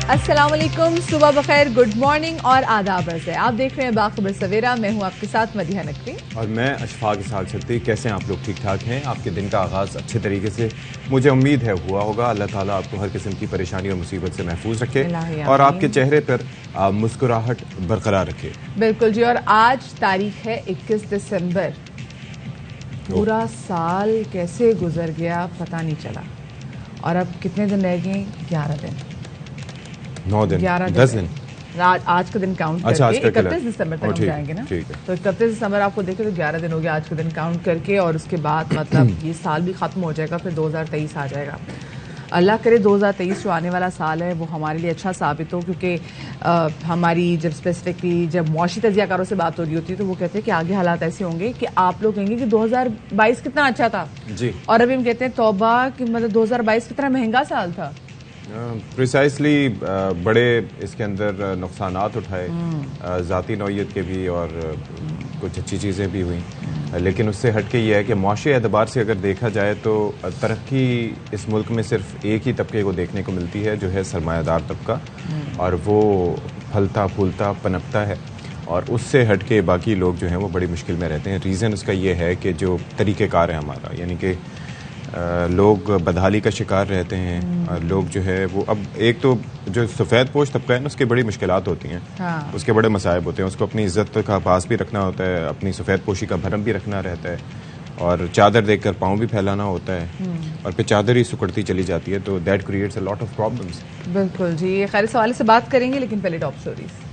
السلام علیکم، صبح بخیر، گڈ مارننگ اور آداب عرض ہے. آپ دیکھ رہے ہیں باخبر سویرا. میں ہوں آپ کے ساتھ مدیحہ نقوی اور میں اشفاق اسحاق چھتی. کیسے ہیں آپ لوگ؟ ٹھیک ٹھاک ہیں؟ آپ کے دن کا آغاز اچھے طریقے سے مجھے امید ہے ہوا ہوگا. اللہ تعالیٰ آپ کو ہر قسم کی پریشانی اور مصیبت سے محفوظ رکھے اور آپ کے چہرے پر مسکراہٹ برقرار رکھے. بالکل جی. اور آج تاریخ ہے 21 دسمبر. پورا سال کیسے گزر گیا پتہ نہیں چلا. اور اب کتنے دن رہ گئے؟ 11 دن. 9 دن 10 دن. آج کا دن کاؤنٹ کر کے 31 دسمبر تک ہم جائیں گے نا. تو 31 دسمبر آپ کو دیکھیں تو 11 دن ہو گیا آج کا دن کاؤنٹ کر کے. اور اس کے بعد مطلب یہ سال بھی ختم ہو جائے گا، پھر 2023 آ جائے گا. اللہ کرے 2023 جو آنے والا سال ہے وہ ہمارے لیے اچھا ثابت ہو، کیونکہ ہماری جب اسپیسیفکلی جب معاشی تجزیہ کاروں سے بات ہو رہی ہوتی ہے تو وہ کہتے ہیں کہ آگے حالات ایسے ہوں گے کہ آپ لوگ کہیں گے کہ 2022 کتنا اچھا تھا جی. اور ابھی ہم کہتے ہیں توبہ کہ مطلب 2022 کتنا مہنگا سال تھا. پریسائسلی بڑے اس کے اندر نقصانات اٹھائے، ذاتی نوعیت کے بھی اور کچھ اچھی چیزیں بھی ہوئیں. لیکن اس سے ہٹ کے یہ ہے کہ معاشی اعتبار سے اگر دیکھا جائے تو ترقی اس ملک میں صرف ایک ہی طبقے کو دیکھنے کو ملتی ہے، جو ہے سرمایہ دار طبقہ، اور وہ پھلتا پھولتا پنپتا ہے. اور اس سے ہٹ کے باقی لوگ جو ہیں وہ بڑی مشکل میں رہتے ہیں. ریزن اس کا یہ ہے کہ جو طریقہ کار ہے ہمارا، یعنی کہ لوگ بدحالی کا شکار رہتے ہیں. لوگ جو ہے وہ اب ایک تو جو سفید پوش طبقہ ہے نا، اس کی بڑی مشکلات ہوتی ہیں، اس کے بڑے مصائب ہوتے ہیں. اس کو اپنی عزت کا پاس بھی رکھنا ہوتا ہے، اپنی سفید پوشی کا بھرم بھی رکھنا رہتا ہے، اور چادر دیکھ کر پاؤں بھی پھیلانا ہوتا ہے، اور پھر چادر ہی سکڑتی چلی جاتی ہے. تو that creates a lot of problems. بالکل جی. خیر اس حوالے سے بات کریں گے، لیکن پہلے ٹاپ سٹوریز.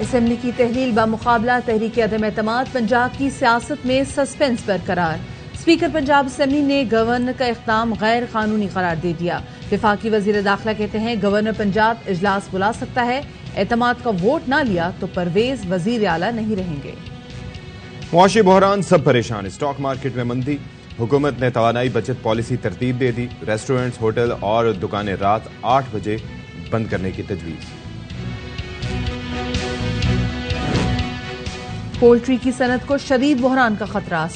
اسمبلی کی تحلیل بمقابلہ تحریک عدم اعتماد، پنجاب کی سیاست میں سسپنس برقرار. اسپیکر پنجاب اسمبلی نے گورنر کا اقدام غیر قانونی قرار دے دیا. وفاقی وزیر داخلہ کہتے ہیں گورنر پنجاب اجلاس بلا سکتا ہے، اعتماد کا ووٹ نہ لیا تو پرویز وزیر اعلیٰ نہیں رہیں گے. معاشی بحران، سب پریشان. اسٹاک مارکیٹ میں مندی. حکومت نے توانائی بچت پالیسی ترتیب دے دی. ریسٹورینٹس، ہوٹل اور دکانیں رات 8 بجے بند کرنے کی تجویز. پولٹری کی صنعت کو شدید بحران کا خطرہ.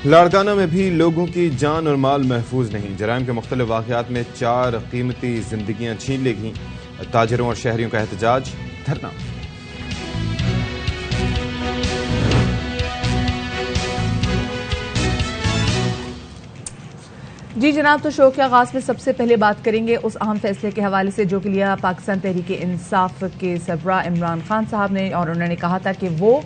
لاڑکانہ میں بھی لوگوں کی جان اور مال محفوظ نہیں. جرائم کے مختلف واقعات میں 4 قیمتی زندگیاں چھین لی گئیں. تاجروں اور شہریوں کا احتجاج، دھرنا. جی جناب، تو شو کے آغاز میں سب سے پہلے بات کریں گے اس اہم فیصلے کے حوالے سے جو کہ لیا پاکستان تحریک انصاف کے سربراہ عمران خان صاحب نے. اور انہوں نے کہا تھا کہ وہ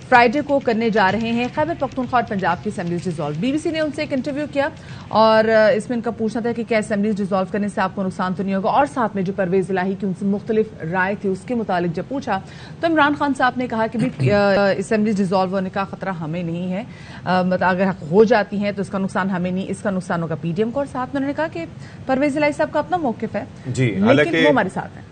فرائیڈے کو کرنے جا رہے ہیں خیبر پختونخوا اور پنجاب کی assemblies dissolve. B B C نے ان سے ایک انٹرویو کیا اور اس میں ان کا پوچھنا تھا کہ کیا اسمبلیز ڈیزالو کرنے سے آپ کو نقصان تو نہیں ہوگا. اور ساتھ میں جو پرویز الہی کی ان سے مختلف رائے تھی اس کے متعلق جب پوچھا تو عمران خان صاحب نے کہا کہ اسمبلیز ڈیزالو ہونے کا خطرہ ہمیں نہیں ہے، مطلب اگر ہو جاتی ہیں تو اس کا نقصان ہمیں نہیں، اس کا نقصان ہوگا پی ڈی ایم کو. اور ساتھ میں انہوں نے کہا کہ پرویز الہی صاحب کا اپنا موقف ہے جی، لیکن وہ ہمارے ساتھ ہیں.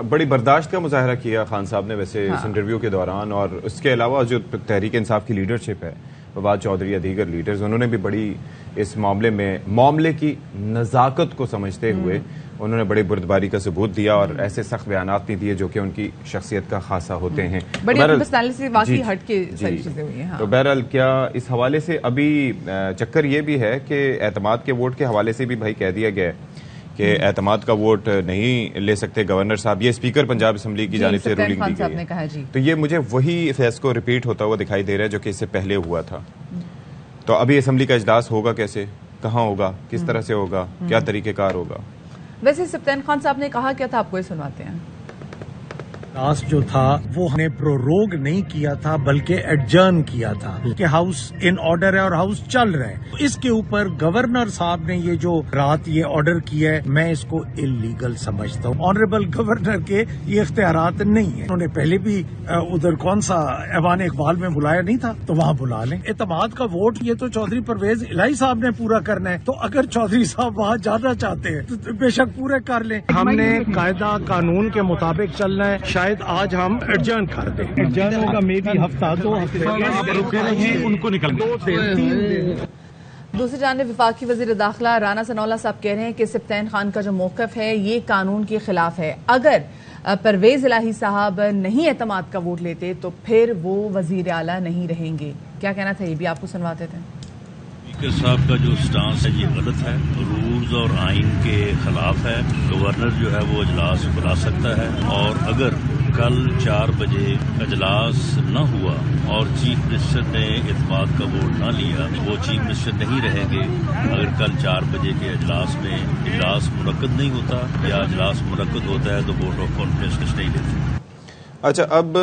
بڑی برداشت کا مظاہرہ کیا خان صاحب نے ویسے اس انٹرویو کے دوران. اور اس کے علاوہ جو تحریک انصاف کی لیڈرشپ ہے، فواد چودھری یا دیگر لیڈرز، انہوں نے بھی بڑی اس معاملے کی نزاکت کو سمجھتے ہوئے انہوں نے بڑی بردباری کا ثبوت دیا اور ایسے سخت بیانات نہیں دیے جو کہ ان کی شخصیت کا خاصہ ہوتے ہیں. بڑی پرسنالٹی سے واقعی ہٹ کے ساری چیزیں ہوئی ہیں. تو بہرحال کیا اس حوالے سے ابھی چکر یہ بھی ہے کہ اعتماد کے ووٹ کے حوالے سے بھی بھائی کہہ دیا گیا ہے کہ اعتماد کا ووٹ نہیں لے سکتے گورنر صاحب. یہ اسپیکر پنجاب اسمبلی کی جانب سے رولنگ دی گئی ہے. تو یہ مجھے وہی فیصلہ کو ریپیٹ ہوتا ہوا دکھائی دے رہا ہے جو کہ اس سے پہلے ہوا تھا. تو ابھی اسمبلی کا اجلاس ہوگا کیسے، کہاں ہوگا، کس طرح سے ہوگا، کیا طریقہ کار ہوگا. ویسے سپتین خان صاحب نے کہا کیا تھا، آپ کو یہ سنواتے ہیں. اجلاس جو تھا وہ ہم نے پروروگ نہیں کیا تھا بلکہ ایڈجرن کیا تھا کہ ہاؤس ان آرڈر ہے اور ہاؤس چل رہا ہے. اس کے اوپر گورنر صاحب نے یہ جو رات یہ آرڈر کیا ہے میں اس کو انلیگل سمجھتا ہوں. آنریبل گورنر کے یہ اختیارات نہیں ہیں. انہوں نے پہلے بھی ادھر کون سا ایوان اقبال میں بلایا نہیں تھا تو وہاں بلا لیں. اعتماد کا ووٹ یہ تو چودھری پرویز الہی صاحب نے پورا کرنا ہے. تو اگر چودھری صاحب وہاں جانا چاہتے ہیں تو بے شک پورے کر لیں. ہم نے قاعدہ قانون کے مطابق چلنا ہے. شاید آج ہم ایڈجرن کر دیں. ایڈجرن ہوگا مے بی ہفتہ 2 ہفتے ان کو نکل 2 سے 3 دن. دوسری جانب وفاقی وزیر داخلہ رانا ثناءاللہ صاحب کہہ رہے ہیں کہ سپتین خان کا جو موقف ہے یہ قانون کے خلاف ہے. اگر پرویز الہی صاحب نہیں اعتماد کا ووٹ لیتے تو پھر وہ وزیر اعلیٰ نہیں رہیں گے. کیا کہنا تھا یہ بھی آپ کو سنواتے تھے. اسپیکر صاحب کا جو سٹانس ہے یہ غلط ہے، رولز اور آئین کے خلاف ہے. گورنر جو ہے وہ اجلاس بلا سکتا ہے، اور اگر کل 4 بجے اجلاس نہ ہوا اور چیف منسٹر نے اعتماد کا ووٹ نہ لیا، وہ چیف منسٹر نہیں رہیں گے. اگر کل 4 بجے کے اجلاس میں اجلاس منعقد نہیں ہوتا یا اجلاس منعقد ہوتا ہے تو ووٹ آف کانفیڈنس نہیں لیتے. اچھا، اب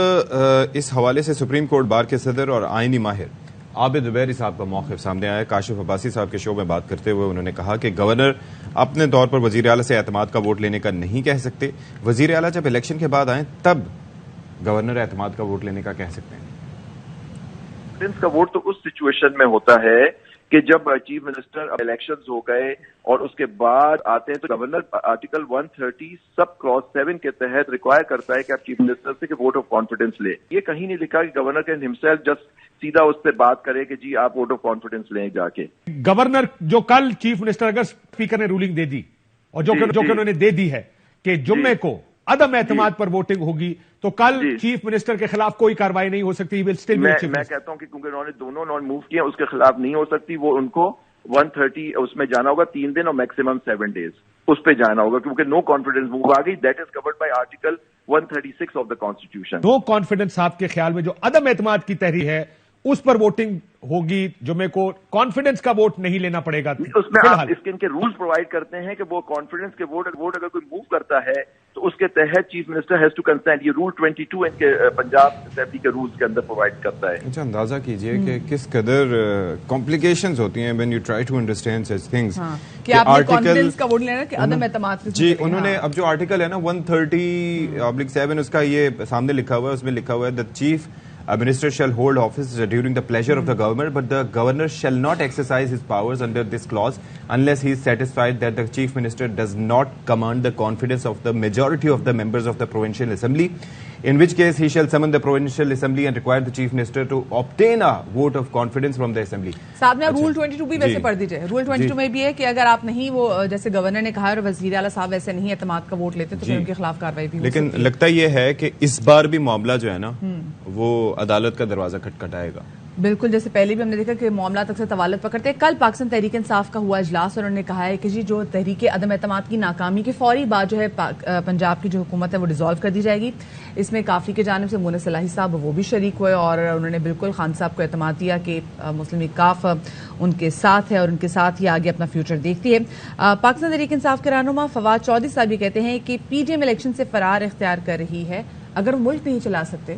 اس حوالے سے سپریم کورٹ بار کے صدر اور آئینی ماہر عابد زبیری صاحب کا موقف سامنے آیا. کاشف عباسی صاحب کے شو میں بات کرتے ہوئے انہوں نے کہا کہ گورنر اپنے طور پر وزیر اعلیٰ سے اعتماد کا ووٹ لینے کا نہیں کہہ سکتے. وزیر اعلیٰ جب الیکشن کے بعد آئیں تب گورنر اعتماد کا ووٹ لینے کا کہہ سکتے ہیں. کا ووٹ تو اس سچویشن میں ہوتا ہے کہ جب چیف منسٹر الیکشنز ہو گئے اور اس کے بعد آتے ہیں تو گورنر آرٹیکل 130 سب کلاس 7 کے تحت ریکوائر کرتا ہے کہ آپ چیف منسٹر سے کہ ووٹ آف کانفیڈنس لے. یہ کہیں نہیں لکھا کہ گورنر کین ہمسیلف جسٹ سیدھا اس سے بات کرے کہ جی آپ ووٹ آف کانفیڈنس لیں جا کے. گورنر جو کل چیف منسٹر اگر اسپیکر نے رولنگ دے دی اور جو کہ انہوں نے دے دی ہے کہ جمعے کو عدم اعتماد پر ووٹنگ ہوگی تو کل چیف منسٹر کے خلاف کوئی کاروائی نہیں ہو سکتی. میں کہتا ہوں کہ کیونکہ انہوں نے دونوں موو کیے اس کے خلاف نہیں ہو سکتی. وہ ان کو 130 اس میں جانا ہوگا 3 دن اور میکسیمم 7 days اس پہ جانا ہوگا کیونکہ نو کانفیڈنس موو آ گئی. That is covered by article 136 of the constitution. No confidence آپ کے خیال میں جو عدم اعتماد کی تحریک ہے اس پر ووٹنگ ہوگی جمعے کو، کانفیڈنس کا ووٹ نہیں لینا پڑے گا. اس میں آپ اس کے ان کے رولز پرووائڈ کرتے ہیں کہ وہ کانفیڈنس کے ووٹ اگر کوئی موو کرتا ہے تو اس کے تحت chief minister has to consent. یہ رول 22 ان کے پنجاب اسمبلی کے رولز کے اندر پرووائڈ کرتا ہے. اچھا، اندازہ کیجئے کہ کس قدر کمپلیکیشنز ہوتی ہیں when you try to understand such things. کہ آپ نے کانفیڈنس کا ووٹ لینا کہ عدم اعتماد. جی، انہوں نے اب جو آرٹیکل ہے نا 130/7 اس کا یہ سامنے لکھا ہوا ہے، اس میں لکھا ہوا ہے the chief minister shall hold office during the pleasure of the governor, but the governor shall not exercise his powers under this clause unless he is satisfied that the chief minister does not command the confidence of the majority of the members of the provincial assembly, in which case he shall summon the provincial assembly and require the chief minister to obtain a vote of confidence from the assembly. ساتھ میں role 22 بھی ویسے پڑھ دیجئے. Role 22 میں بھی ہے کہ اگر آپ نہیں وہ جیسے گورنر نے کہا اور وزیر اعلیٰ صاحب ویسے نہیں اعتماد کا ووٹ لیتے تو پھر ان کے خلاف کاروائی بھی ہو سکتی ہے. لیکن لگتا یہ ہے کہ اس بار بھی معاملہ جو ہے نا وہ عدالت کا دروازہ کھٹکھٹائے گا. بالکل، جیسے پہلے بھی ہم نے دیکھا کہ معاملات اکثر طوالت پکڑتے ہیں. کل پاکستان تحریک انصاف کا ہوا اجلاس اور انہوں نے کہا ہے کہ جی جو تحریک عدم اعتماد کی ناکامی کے فوری بعد جو ہے پنجاب کی جو حکومت ہے وہ ڈیزالو کر دی جائے گی. اس میں کافی کی جانب سے مونس صلاحی صاحب وہ بھی شریک ہوئے اور انہوں نے بالکل خان صاحب کو اعتماد دیا کہ مسلم لیگ کاف ان کے ساتھ ہے اور ان کے ساتھ ہی آگے اپنا فیوچر دیکھتی ہے. پاکستان تحریک انصاف کے رہنما فواد چودھری صاحب یہ کہتے ہیں کہ پی ڈی ایم الیکشن سے فرار اختیار کر رہی ہے، اگر وہ ملک نہیں چلا سکتے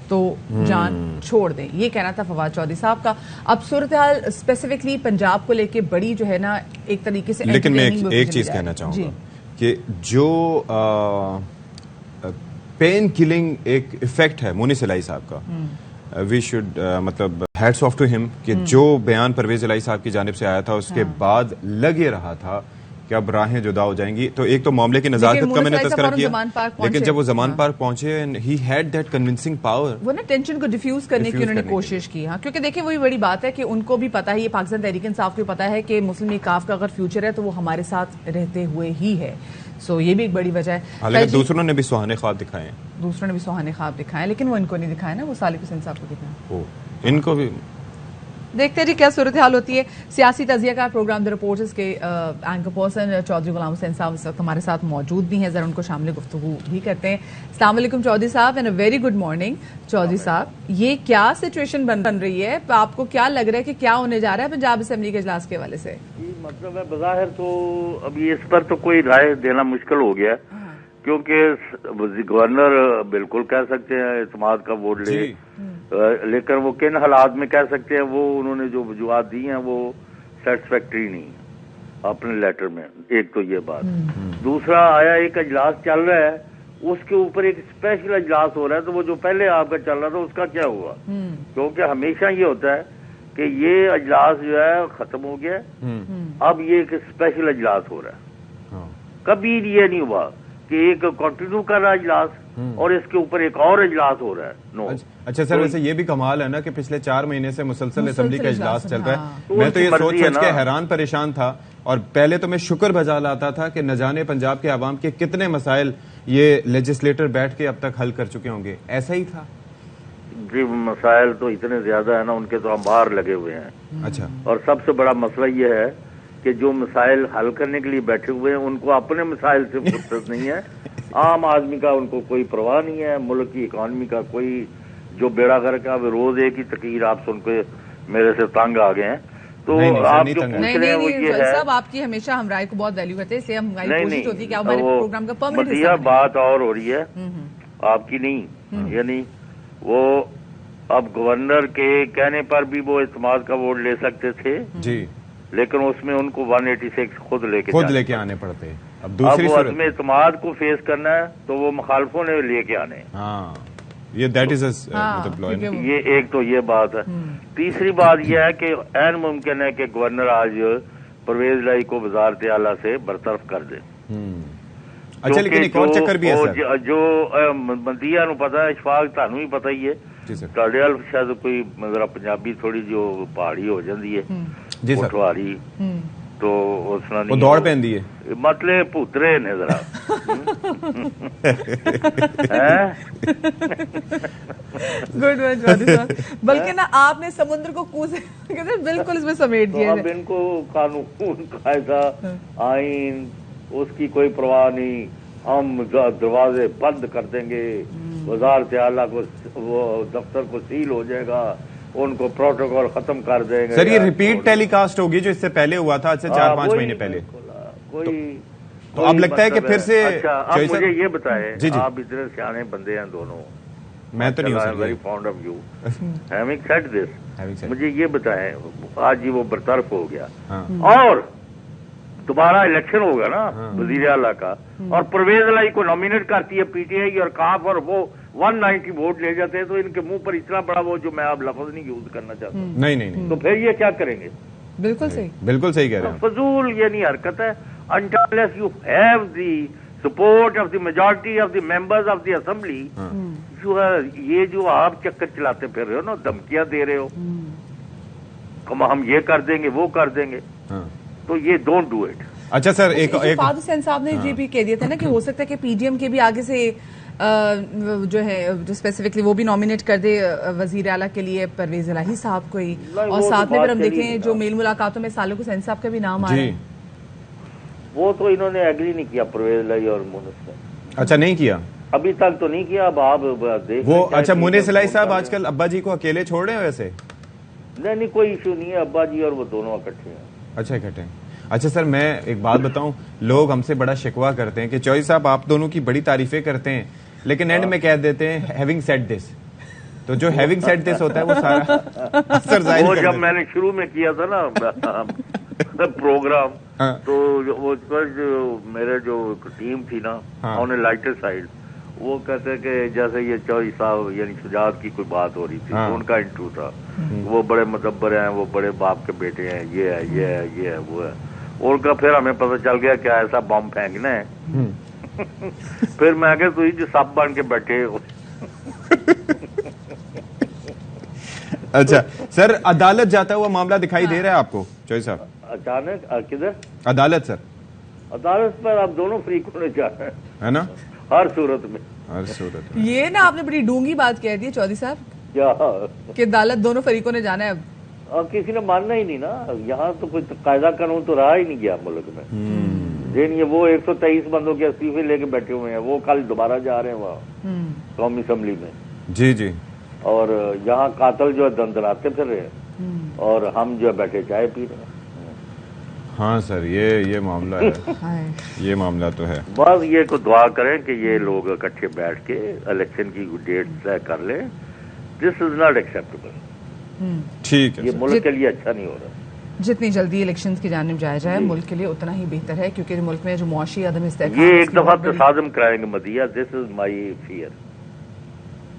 تو جان چھوڑ دیں. یہ کہنا تھا فواد چودھری صاحب کا. اب صورتحال اسپیسیفکلی پنجاب کو لے کے بڑی جو ہے نا ایک طریقے سے، لیکن میں ایک چیز کہنا چاہوں گا کہ جو پین کلنگ ایک ایفیکٹ ہے مونس الہی صاحب کا، وی شوڈ مطلب ہیٹس آف ٹو ہم کہ جو بیان پرویز الہی صاحب کی جانب سے آیا تھا اس کے بعد لگ یہ رہا تھا کہ اب راہیں جدا ہو جائیں گی. تو ایک تو معاملے کی نزاکت کا میں نے تذکرہ کیا، لیکن جب وہ زمان پارک پہنچے he had that convincing power, وہ نا ٹینشن کو ڈیفیوز کرنے کی انہوں نے کوشش کی. ہاں، کیونکہ دیکھیں وہی بڑی بات ہے کہ ان کو بھی پتا ہے، یہ پاکستان تحریک انصاف کو بھی پتا ہے کہ مسلم لیگ کاف کا اگر فیوچر ہے تو وہ ہمارے ساتھ رہتے ہوئے ہی ہے. سو یہ بھی ایک بڑی وجہ ہے. لیکن دوسروں نے بھی سہانے خواب دکھائے ہیں، دوسروں نے بھی سہانے خواب دکھائے، لیکن وہ ان کو نہیں دکھائے نا، وہ سالک حسین صاحب کو دکھائے. ان کو بھی دیکھتے ہیں جی کیا صورتحال ہوتی ہے. سیاسی تجزیہ کا پروگرام دی رپورٹرز کے اینکر پرسن چودھری غلام حسین صاحب اس وقت ہمارے ساتھ موجود بھی ہیں، ذرا ان کو شامل گفتگو بھی کرتے ہیں. السلام علیکم چودھری صاحب and a very good morning. Chaudhry صاحب، یہ کیا سچویشن بن رہی ہے؟ آپ کو کیا لگ رہا ہے کہ کیا ہونے جا رہا ہے پنجاب اسمبلی کے اجلاس کے حوالے سے؟ مطلب ہے بظاہر تو ابھی اس پر تو کوئی رائے دینا مشکل ہو گیا کیونکہ گورنر بالکل کہہ سکتے ہیں اعتماد کا ووٹ لے، لیکن وہ کن حالات میں کہہ سکتے ہیں، وہ انہوں نے جو وجوہات دی ہیں وہ سیٹسفیکٹری نہیں اپنے لیٹر میں. ایک تو یہ بات. دوسرا، آیا ایک اجلاس چل رہا ہے اس کے اوپر ایک اسپیشل اجلاس ہو رہا ہے تو وہ جو پہلے آپ کا چل رہا تھا اس کا کیا ہوا؟ کیونکہ ہمیشہ یہ ہوتا ہے کہ یہ اجلاس جو ہے ختم ہو گیا، اب یہ ایک اسپیشل اجلاس ہو رہا ہے. کبھی یہ نہیں ہوا کہ ایک کنٹینیو کر رہا اجلاس اور اس کے اوپر ایک اور اجلاس ہو رہا ہے. نو. اچھا سر، ویسے یہ بھی کمال ہے نا کہ پچھلے 4 مہینے سے مسلسل اسمبلی کا اجلاس چل رہا ہے. میں تو یہ سوچ کے حیران پریشان تھا اور پہلے تو میں شکر بجا لاتا تھا کہ نہ جانے پنجاب کے عوام کے کتنے مسائل یہ لیجسلیٹر بیٹھ کے اب تک حل کر چکے ہوں گے. ایسا ہی تھا؟ جی مسائل تو اتنے زیادہ ہیں نا، ان کے تو ہم باہر لگے ہوئے ہیں. اچھا. اور سب سے بڑا مسئلہ یہ ہے کہ جو مسائل حل کرنے کے لیے بیٹھے ہوئے ہیں ان کو اپنے مسائل سے فرصت نہیں ہے. عام آدمی کا ان کو کوئی پرواہ نہیں ہے، ملک کی اکانومی کا کوئی جو بیڑا گھر کا روز ایک ہی تقریر آپ سن کے میرے سے تنگ آ گئے ہیں. تو آپ جو پوچھ رہے ہیں وہ یہ ہے صاحب آپ کی ہمیشہ ہم رائے کو بہت ویلیو کرتے ہیں، اس لیے ہماری کوشش ہوتی ہے کہ آپ ہمارے پروگرام کا پرماننٹ حصہ بنیں. بات اور ہو رہی ہے آپ کی نہیں، یعنی وہ اب گورنر کے کہنے پر بھی وہ اعتماد کا ووٹ لے سکتے تھے جی، لیکن اس میں ان کو 186 خود لے کے آنے پڑتے. اب وہ عدم اعتماد کو فیس کرنا ہے تو وہ مخالفوں نے لے کے آنے. ہاں یہ دیٹ از یہ ایک تو یہ بات ہے. تیسری بات یہ ہے کہ عین ممکن ہے کہ گورنر آج پرویز لائی کو وزارت اعلیٰ سے برطرف کر دے. اچھا لیکن ایک اور چکر بھی ہے جو مندیا نو پتا ہے، اشفاق تانوں ہی پتا ہی ہے، تھوڑے ال شاید کوئی ذرا پنجابی تھوڑی جو پہاڑی ہو جاندی ہے پٹواری تو اس نے وہ دوڑ پہندی ہے مطلب پوترے نے ذرا گڈ ون. بلکہ نا آپ نے سمندر کو بالکل اس میں سمیٹ دیا. اب ان کو قانون قاعدہ آئین اس کی کوئی پرواہ نہیں، ہم دروازے بند کر دیں گے، وزارت اعلیٰ کو وہ دفتر کو سیل ہو جائے گا، ان کو پروٹوکول ختم کر دیں گے. سر یہ ریپیٹ ٹیلی کاسٹ ہوگی جو اس سے پہلے ہوا تھا، آج سے 4-5 مہینے پہلے. تو اب لگتا ہے کہ پھر سے. اچھا اب مجھے یہ بتائیں، آپ اتنے سیانے بندے ہیں دونوں، میں تو نہیں ہوں very fond of you having said this. مجھے یہ بتائیں آج ہی وہ برطرف ہو گیا اور دوبارہ الیکشن ہوگا نا وزیر اعلیٰ کا، اور پرویز الائی کو نامینیٹ کرتی ہے پی ٹی آئی اور کہاں پر وہ 190 ووٹ لے جاتے ہیں، تو ان کے منہ پر اتنا بڑا وہ جو میں آپ لفظ نہیں یوز کرنا چاہتا ہوں. نہیں تو پھر یہ کیا کریں گے؟ بالکل صحیح، بالکل صحیح کہہ رہے ہیں. فضول یہ نہیں حرکت ہے. unless you have the support of the majority of the members of the assembly جو ہے یہ جو آپ چکر چلاتے پھر رہے ہو نا، دھمکیاں دے رہے ہو ہم یہ کر دیں گے وہ کر دیں گے، تو یہ ڈونٹ ڈو اٹ. اچھا سر ایک فادر حسین صاحب نے یہ بھی کہہ دیا تھا نا کہ ہو سکتا ہے کہ پی ڈی ایم کے بھی آگے سے جو ہے جو اسپیسیفکلی وہ بھی نامینیٹ کر دے وزیر اعلیٰ کے لیے پرویز الہی صاحب کو ہی، اور ساتھ میں پھر ہم دیکھیں جو میل ملاقاتوں میں صالح حسین صاحب کا بھی نام آ رہا ہے. وہ تو انہوں نے ایگری نہیں کیا پرویز الہی اور مونس نے. اچھا نہیں کیا ابھی تک تو نہیں کیا. اب آپ دیکھ وہ اچھا مونس الہی صاحب آج کل ابا جی کو اکیلے چھوڑ رہے ہیں ویسے؟ نہیں کوئی ایشو نہیں ہے، ابا جی اور وہ دونوں اکٹھے ہیں. اچھا اکٹھے ہیں. اچھا سر میں ایک بات بتاؤں، لوگ ہم سے بڑا شکوہ کرتے ہیں کہ چوہدری صاحب آپ دونوں کی بڑی تعریفیں کرتے ہیں لیکن اینڈ میں کہہ دیتے ہیں ہیونگ سیڈ دس. تو جو ہیونگ سیڈ دس ہوتا ہے وہ سارا اثر ظاہر وہ جب میں نے شروع میں کیا تھا نا پروگرام تو وہ میرے جو ٹیم تھی نا آن اے لائٹر سائڈ وہ کہتے کہ جیسے یہ چوہدری صاحب یعنی شجاعت کی کوئی بات ہو رہی تھی ان کا انٹرو تھا، وہ بڑے مدبر ہیں، وہ بڑے باپ کے بیٹے ہیں، یہ ہے یہ ہے یہ ہے وہ ہے. اور کا پھر ہمیں پتہ چل گیا کیا ایسا بم پھینکنا ہے. پھر میں کہ تو جو سب بن کے بیٹھے. اچھا سر عدالت جاتا ہوا معاملہ دکھائی دے رہا ہے آپ کو چوہدری صاحب؟ اچانک کدھر عدالت؟ سر عدالت پر آپ دونوں فریق ہونے جا رہے ہیں نا ہر صورت میں. یہ نا آپ نے بڑی ڈونگی بات کہہ دی چوہدری صاحب کیا کہ عدالت دونوں فریقوں نے جانا ہے. اب اور کسی نے ماننا ہی نہیں نا. یہاں تو کوئی قاعدہ قانون تو رہا ہی نہیں گیا ملک میں. یہ وہ 123 بندوں کے استعفے لے کے بیٹھے ہوئے ہیں، وہ کل دوبارہ جا رہے ہیں وہاں قومی اسمبلی میں. جی جی. اور یہاں قاتل جو ہے دندراتے پھر رہے ہیں اور ہم جو ہے بیٹھے چائے پی رہے ہیں. ہاں سر یہ معاملہ ہے، یہ معاملہ تو ہے. بس یہ کو دعا کریں کہ یہ لوگ اکٹھے بیٹھ کے الیکشن کی ڈیٹ طے کر لیں. دس از ناٹ ایکسیپٹیبل. ٹھیک ہے، یہ ملک کے لیے اچھا نہیں ہو رہا. جتنی جلدی الیکشنز کی جانب جایا جائے ملک کے لیے اتنا ہی بہتر ہے، کیونکہ ملک میں جو معاشی عدم استحکام یہ ایک دفعہ تصادم کرائیں گے مدیہ. دس از مائی فیئر.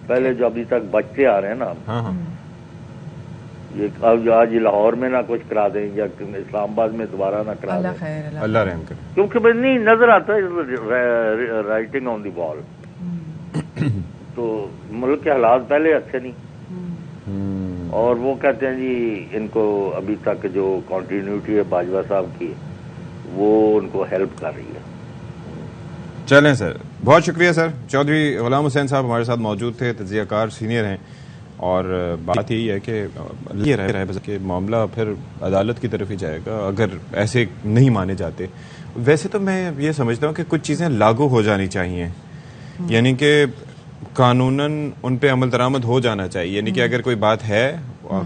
پہلے جو ابھی تک بچتے آ رہے ہیں نا یہ آج لاہور میں نہ کچھ کرا دیں یا اسلام آباد میں دوبارہ نہ کرا دیں، اللہ رحم کرے. کیونکہ نہیں نظر آتا ہے رائٹنگ آن دی وال. تو ملک کے حالات پہلے اچھے نہیں، اور وہ کہتے ہیں جی ان کو ابھی تک جو کنٹینیوٹی ہے باجوہ صاحب کی وہ ان کو ہیلپ کر رہی ہے. چلیں سر، بہت شکریہ سر. چودھری غلام حسین صاحب ہمارے ساتھ موجود تھے، تجزیہ کار سینئر ہیں. اور بات یہی ہے کہ یہ رہا ہے کہ معاملہ پھر عدالت کی طرف ہی جائے گا اگر ایسے نہیں مانے جاتے. ویسے تو میں یہ سمجھتا ہوں کہ کچھ چیزیں لاگو ہو جانی چاہیے, یعنی کہ قانوناً ان پہ عمل درآمد ہو جانا چاہیے. یعنی کہ اگر کوئی بات ہے,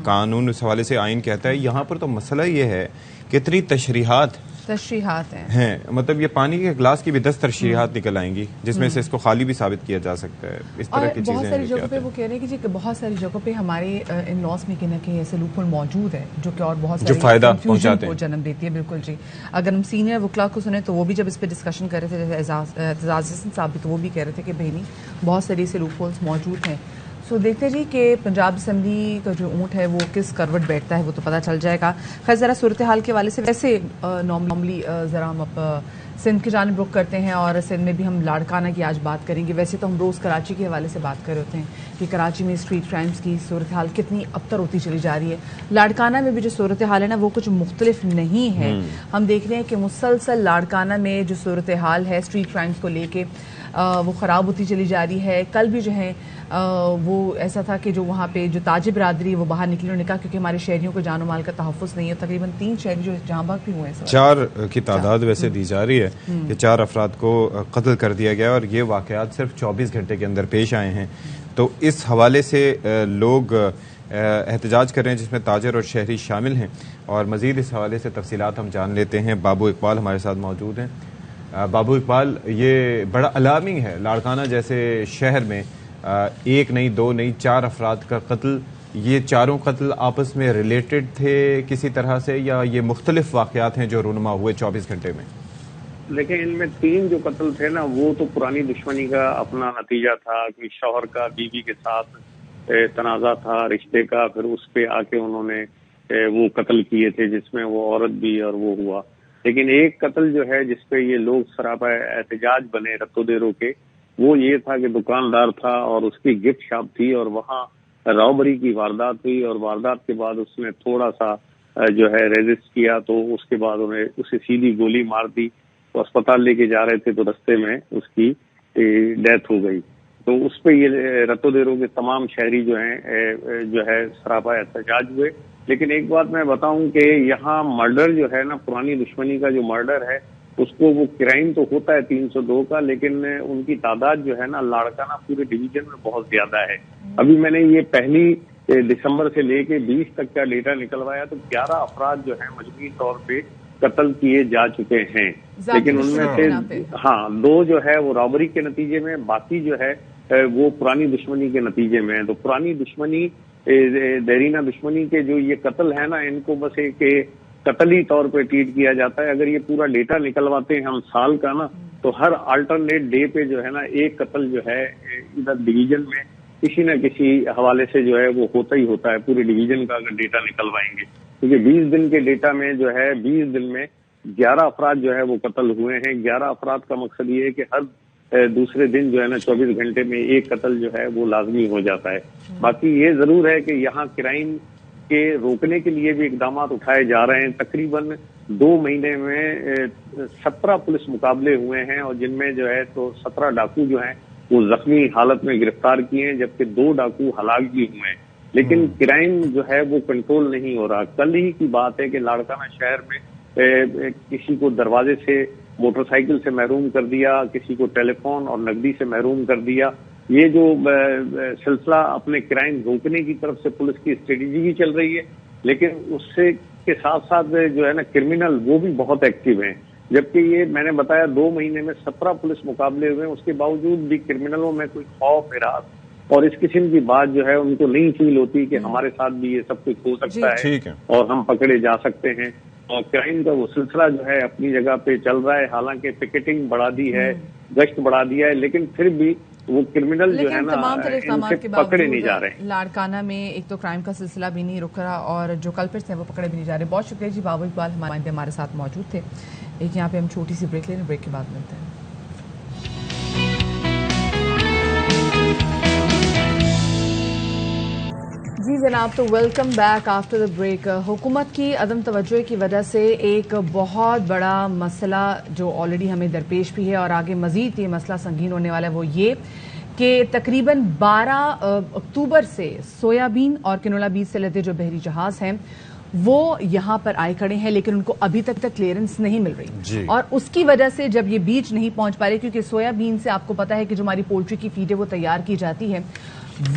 قانون اس حوالے سے آئین کہتا ہے, یہاں پر تو مسئلہ یہ ہے کہ اتنی تشریحات ہیں, مطلب یہ پانی کے گلاس کی بھی 10 تشریحات نکل آئیں گی جس میں سے اس کو خالی بھی ثابت کیا جا سکتا ہے. اس طرح کی چیزیں بہت ساری جگہوں پہ وہ کہہ رہے ہیں کہ جی بہت ساری جگہوں پہ ہمارے ان لاس میں کہیں نہ کہیں ایسے لوپ ہول موجود ہے جو کہ اور بہت سارے فائدہ پہنچاتے ہیں, جنم دیتی ہے. بالکل جی. اگر ہم سینئر وکلا کو سنیں تو وہ بھی جب اس پہ ڈسکشن کر رہے تھے, اعتزاز حسن صاحب بھی, تو وہ بھی کہہ رہے تھے کہ بہنی بہت ساری ایسے لوپ ہولز موجود ہیں. سو دیکھتے جی کہ پنجاب اسمبلی کا جو اونٹ ہے وہ کس کروٹ بیٹھتا ہے وہ تو پتہ چل جائے گا. خیر ذرا صورتحال کے حوالے سے ویسے نارملی ذرا ہم اب سندھ کی جانب رخ کرتے ہیں اور سندھ میں بھی ہم لاڑکانہ کی آج بات کریں گے. ویسے تو ہم روز کراچی کے حوالے سے بات کر رہے ہوتے ہیں کہ کراچی میں اسٹریٹ کرائمز کی صورتحال کتنی ابتر ہوتی چلی جا رہی ہے. لاڑکانہ میں بھی جو صورتحال ہے نا وہ کچھ مختلف نہیں ہے. ہم دیکھ رہے ہیں کہ مسلسل لاڑکانہ میں جو صورتحال ہے اسٹریٹ کرائمز کو لے کے وہ خراب ہوتی چلی جا رہی ہے. کل بھی جو ہے وہ ایسا تھا کہ جو وہاں پہ جو تاجر برادری وہ باہر نکلی, انہوں نے کہا کیونکہ ہمارے شہریوں کو جان و مال کا تحفظ نہیں ہے. تقریباً 3 شہری جو جہاں بھاگ بھی ہوئے ہیں, 4 کی تعداد ویسے دی جا رہی ہے کہ 4 افراد کو قتل کر دیا گیا اور یہ واقعات صرف 24 گھنٹے کے اندر پیش آئے ہیں. تو اس حوالے سے لوگ احتجاج کر رہے ہیں جس میں تاجر اور شہری شامل ہیں. اور مزید اس حوالے سے تفصیلات ہم جان لیتے ہیں. بابو اقبال ہمارے ساتھ موجود ہیں. بابو اقبال, یہ بڑا الارمنگ ہے لاڑکانہ جیسے شہر میں 1 نہیں 2 نہیں 4 افراد کا قتل. یہ چاروں قتل آپس میں ریلیٹڈ تھے کسی طرح سے یا یہ مختلف واقعات ہیں جو رونما ہوئے 24 گھنٹے میں؟ لیکن ان میں 3 جو قتل تھے نا وہ تو پرانی دشمنی کا اپنا نتیجہ تھا کہ شوہر کا بیوی کے ساتھ تنازع تھا رشتے کا, پھر اس پہ آ کے انہوں نے وہ قتل کیے تھے جس میں وہ عورت بھی اور وہ ہوا. لیکن ایک قتل جو ہے جس پہ یہ لوگ سراپا احتجاج بنے رتو دیرو کے, وہ یہ تھا کہ دکاندار تھا اور اس کی گفٹ شاپ تھی اور وہاں رابری کی واردات ہوئی اور واردات کے بعد اس نے تھوڑا سا جو ہے ریزسٹ کیا تو اس کے بعد انہیں اسے سیدھی گولی مار دی. تو اسپتال لے کے جا رہے تھے تو رستے میں اس کی ڈیتھ ہو گئی. تو اس پہ یہ رتو دیرو کے تمام شہری جو ہے سراپا احتجاج ہوئے. لیکن ایک بات میں بتاؤں کہ یہاں مرڈر جو ہے نا پرانی دشمنی کا جو مرڈر ہے اس کو وہ کرائم تو ہوتا ہے 302 کا, لیکن ان کی تعداد جو ہے نا لاڑکانہ پورے ڈویژن میں بہت زیادہ ہے. ابھی میں نے یہ پہلی دسمبر سے لے کے 20 تک کا ڈیٹا نکلوایا تو 11 افراد جو ہیں مجموعی طور پہ قتل کیے جا چکے ہیں. لیکن ان میں سے 2 جو ہے وہ رابری کے نتیجے میں, باقی جو ہے وہ پرانی دشمنی کے نتیجے میں. تو پرانی دشمنی دیرینہ دشمنی کے جو یہ قتل ہے نا ان کو بس ایک قتلی طور پہ ٹریٹ کیا جاتا ہے. اگر یہ پورا ڈیٹا نکلواتے ہیں ہم سال کا نا تو ہر آلٹرنیٹ ڈے پہ جو ہے نا ایک قتل جو ہے ادھر ڈویژن میں کسی نہ کسی حوالے سے جو ہے وہ ہوتا ہی ہوتا ہے پورے ڈویژن کا اگر ڈیٹا نکلوائیں گے. کیونکہ 20 دن کے ڈیٹا میں جو ہے 20 دن میں 11 افراد جو ہے وہ قتل ہوئے ہیں. 11 افراد کا مقصد یہ ہے کہ ہر دوسرے دن جو ہے نا 24 گھنٹے میں ایک قتل جو ہے وہ لازمی ہو جاتا ہے. باقی یہ ضرور ہے کہ یہاں کرائم کے روکنے کے لیے بھی اقدامات اٹھائے جا رہے ہیں. تقریباً 2 مہینے میں 17 پولیس مقابلے ہوئے ہیں اور جن میں جو ہے تو 17 ڈاکو جو ہیں وہ زخمی حالت میں گرفتار کیے ہیں جبکہ 2 ڈاکو ہلاک بھی ہوئے ہیں. لیکن کرائم جو ہے وہ کنٹرول نہیں ہو رہا. کل ہی کی بات ہے کہ لاڑکانہ شہر میں کسی کو دروازے سے موٹر سائیکل سے محروم کر دیا, کسی کو ٹیلی فون اور نقدی سے محروم کر دیا. یہ جو سلسلہ اپنے کرائم روکنے کی طرف سے پولیس کی اسٹریٹجی بھی چل رہی ہے, لیکن اس سے کے ساتھ ساتھ جو ہے نا کرمنل وہ بھی بہت ایکٹیو ہیں. جبکہ یہ میں نے بتایا 2 مہینے میں 17 پولیس مقابلے ہوئے ہیں, اس کے باوجود بھی کرمنلوں میں کوئی خوف ہراس اور اس قسم کی بات جو ہے ان کو نہیں فیل ہوتی کہ ہمارے ساتھ بھی یہ سب کچھ ہو سکتا ہے اور ہم پکڑے جا سکتے ہیں. اور کرائم کا وہ سلسلہ جو ہے اپنی جگہ پہ چل رہا ہے. حالانکہ پکیٹنگ بڑھا دی ہے, گشت بڑھا دیا ہے, لیکن پھر بھی وہ کرمنل جو ہے نا ان سے پکڑے نہیں جا رہے. لاڑکانہ میں ایک تو کرائم کا سلسلہ بھی نہیں رک رہا اور جو کلپٹس ہیں وہ پکڑے بھی نہیں جا رہے. بہت شکریہ جی بابو اقبال ہمارے ساتھ موجود تھے. ایک یہاں پہ ہم چھوٹی سی بریک لیں, بریک کے بعد ملتے ہیں. جی جناب, تو welcome back after the break. حکومت کی عدم توجہ کی وجہ سے ایک بہت بڑا مسئلہ جو آلریڈی ہمیں درپیش بھی ہے اور آگے مزید یہ مسئلہ سنگین ہونے والا ہے وہ یہ کہ تقریباً 12 اکتوبر سے سویابین اور کنولا بیج سے لدے جو بحری جہاز ہیں وہ یہاں پر آئے کھڑے ہیں، لیکن ان کو ابھی تک کلیئرنس نہیں مل رہی اور اس کی وجہ سے جب یہ بیج نہیں پہنچ پا رہے، کیونکہ سویابین سے آپ کو پتا ہے کہ جو ہماری پولٹری کی فیڈ ہے وہ تیار کی جاتی ہے،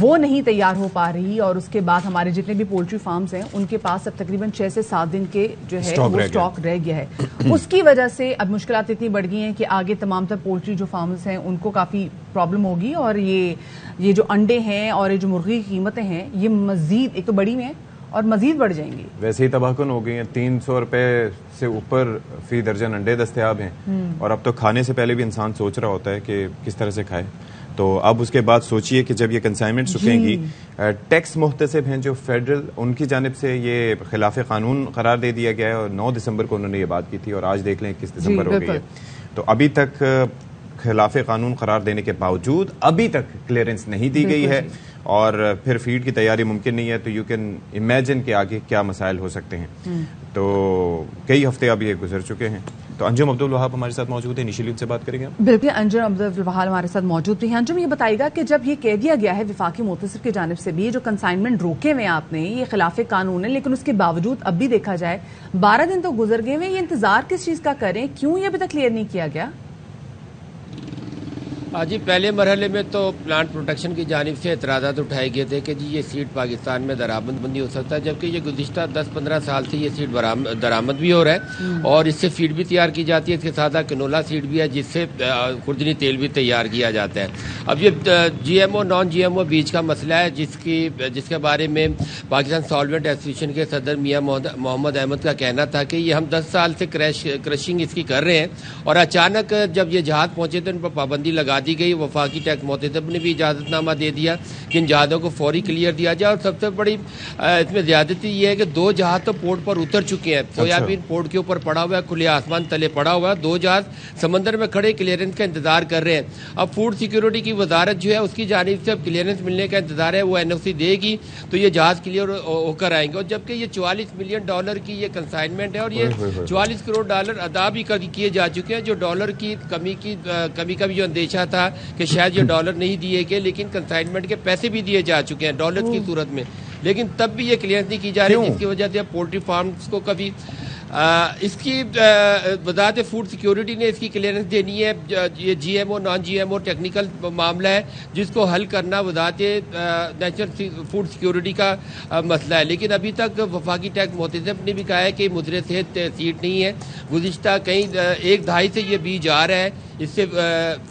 وہ نہیں تیار ہو پا رہی، اور اس کے بعد ہمارے جتنے بھی پولٹری فارمز ہیں ان کے پاس اب تقریباً 6 سے 7 دن کے جو ہے وہ سٹاک رہ گیا ہے. اس کی وجہ سے اب مشکلات اتنی بڑھ گئی ہیں کہ آگے تمام تر پولٹری جو فارمز ہیں ان کو کافی پرابلم ہوگی، اور یہ جو انڈے ہیں اور یہ جو مرغی کی قیمتیں ہیں یہ مزید ایک تو بڑی میں اور مزید بڑھ جائیں گی. ویسے ہی تباہ کن ہو گئی ہیں، 300 روپے سے اوپر فی درجن انڈے دستیاب ہیں، اور اب تو کھانے سے پہلے بھی انسان سوچ رہا ہوتا ہے کہ کس طرح سے کھائے. تو اب اس کے بعد سوچئے کہ جب یہ کنسائنمنٹ رکیں گی، ٹیکس محتسب ہیں جو فیڈرل، ان کی جانب سے یہ خلاف قانون قرار دے دیا گیا ہے، اور 9 دسمبر کو انہوں نے یہ بات کی تھی، اور آج دیکھ لیں 21 دسمبر ہو گئی ہے. تو ابھی تک خلاف قانون قرار دینے کے باوجود ابھی تک کلیئرنس نہیں دی گئی ہے، اور پھر فیڈ کی تیاری ممکن نہیں ہے. تو یو کین امیجن کہ آگے کیا مسائل ہو سکتے ہیں. تو کئی ہفتے اب یہ گزر چکے ہیں. تو انجم عبدالوہاب ہمارے ساتھ موجود ہیں، انیشلی ان سے بات کریں گے. بالکل، انجم عبدالوہاب ہمارے ساتھ موجود بھی ہیں. انجم یہ بتائیے گا کہ جب یہ کہہ دیا گیا ہے وفاقی محتسب کی جانب سے بھی، جو کنسائنمنٹ روکے ہوئے آپ نے یہ خلاف قانون ہے، لیکن اس کے باوجود اب بھی دیکھا جائے 12 دن تو گزر گئے ہوئے، یہ انتظار کس چیز کا کریں؟ کیوں یہ ابھی تک کلیئر نہیں کیا گیا؟ جی، پہلے مرحلے میں تو پلانٹ پروٹیکشن کی جانب سے اعتراضات اٹھائے گئے تھے کہ جی یہ سیڈ پاکستان میں درآمد بندی ہو سکتا ہے، جبکہ یہ گزشتہ 10-15 سال سے یہ سیڈ درآمد بھی ہو رہا ہے، اور اس سے فیڈ بھی تیار کی جاتی ہے. اس کے ساتھ کنولا سیڈ بھی ہے جس سے خوردنی تیل بھی تیار کیا جاتا ہے. اب یہ G M O non G M O بیج کا مسئلہ ہے، جس کے بارے میں پاکستان سالوینٹ ایسوسیشن کے صدر میاں محمد احمد کا کہنا تھا کہ یہ ہم 10 سال سے کرشنگ اس کی کر رہے ہیں، اور اچانک جب یہ جہاز پہنچے تو ان پر پابندی لگا دی گئی. وفاقی ٹیکس محتسب نے بھی اجازت نامہ دے دیا کہ ان جہازوں کو فوری کلیئر دیا جائے. اور سب سے بڑی اس میں زیادتی یہ ہے کہ 2 جہاز تو پورٹ پر اتر چکے ہیں. سویابین پورٹ کے اوپر پڑا ہوا ہے، کھلے آسمان تلے پڑا ہوا ہے، 2 جہاز سمندر میں کھڑے کلیئرنس کا انتظار کر رہے ہیں. اب فوڈ سیکیورٹی کی وزارت جو ہے اس کی جانب سے اب کلیئرنس ملنے کا انتظار ہے، وہ این او سی دے گی تو یہ جہاز کلیئر ہو کر آئیں گے. اور جبکہ یہ $44 ملین کی یہ کنسائنمنٹ ہے، اور یہ $44 کروڑ ادا بھی کیے جا چکے ہیں. جو ڈالر کی کمی کا بھی جو اندیشہ تھا کہ شاید یہ ڈالر نہیں دیے گئے، لیکن کنسائنمنٹ کے پیسے بھی دیے جا چکے ہیں ڈالر کی صورت میں، لیکن تب بھی یہ کلیئرنس نہیں کی جا رہی، جس کی وجہ سے پولٹری فارمز کو کبھی اس کی وزارت فوڈ سیکیورٹی نے اس کی کلیئرنس دینی ہے. یہ G M O non G M O technical معاملہ ہے جس کو حل کرنا وزارت نیشنل فوڈ سیکیورٹی کا مسئلہ ہے. لیکن ابھی تک وفاقی ٹیکس محتسب نے بھی کہا ہے کہ مضر صحت سیڈ نہیں ہے. گزشتہ کہیں 1 دہائی سے یہ بیج آ رہا ہے، اس سے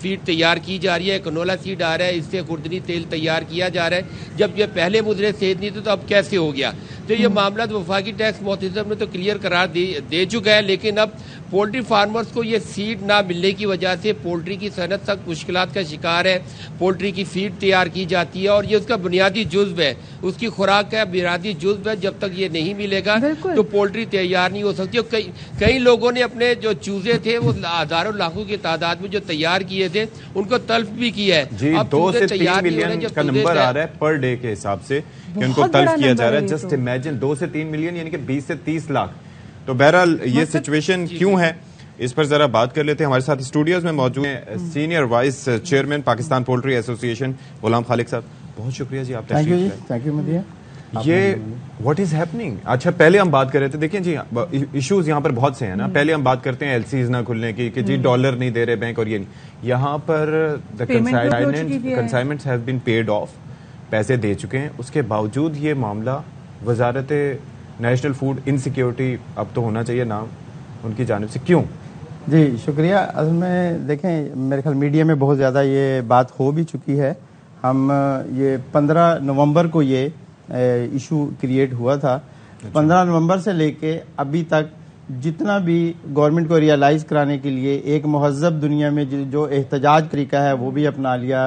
فیڈ تیار کی جا رہی ہے، کنولا سیڈ آ رہا ہے، اس سے خوردنی تیل تیار کیا جا رہا ہے. جب یہ پہلے مضر صحت نہیں تھا تو اب کیسے ہو گیا؟ تو یہ معاملات وفاقی ٹیکس محتسب نے تو کلیئر قرار دے چکا ہے، لیکن اب پولٹری فارمرز کو یہ سیڈ نہ ملنے کی وجہ سے پولٹری کی صنعت سخت مشکلات کا شکار ہے. پولٹری کی فیڈ تیار کی جاتی ہے اور یہ اس کا بنیادی جزو ہے، اس کی خوراک کا بنیادی جزو ہے. جب تک یہ نہیں ملے گا تو پولٹری تیار نہیں ہو سکتی. اور کئی لوگوں نے اپنے جو چوزے تھے وہ ہزاروں لاکھوں کی تعداد میں جو تیار کیے تھے ان کو تلف بھی کیا ہے. جی، 2 سے 3 ملین کا نمبر آ رہا ہے پر ڈے کے حساب سے کہ ان کو تلف کیا جا رہا ہے. جسٹ امیجن 2 سے 3 ملین یعنی کہ 20 سے 30 لاکھ. تو بہرحال یہ سچویشن کیوں ہے اس پر ذرا بات کر لیتے ہیں. ہمارے ساتھ اسٹوڈیوز میں موجود ہیں senior vice chairman Pakistan poultry ایسوسی ایشن غلام خالق صاحب. بہت شکریہ جی، آپ تشریف لائے. Thank you Madiha. یہ واٹ از ہیپننگ. اچھا، پہلے ہم بات کر رہے تھے، دیکھیں جی ایشوز یہاں پر بہت سے ہیں نا. پہلے ہم بات کرتے ہیں ایل سیز نہ کھلنے کی کہ جی ڈالر نہیں دے رہے بینک، اور یہ نہیں. یہاں پر consignments have been paid off, پیسے دے چکے ہیں. اس کے باوجود یہ معاملہ وزارت نیشنل فوڈ انسیکیورٹی اب تو ہونا چاہیے نام ان کی جانب سے، کیوں؟ جی شکریہ. اصل میں دیکھیں، میرے خیال میڈیا میں بہت زیادہ یہ بات ہو بھی چکی ہے. ہم یہ 15 نومبر کو یہ ایشو کریٹ ہوا تھا. 15 نومبر سے لے کے ابھی تک جتنا بھی گورنمنٹ کو ریئلائز کرانے کے لیے ایک مہذب دنیا میں جو احتجاج طریقہ ہے وہ بھی اپنا لیا.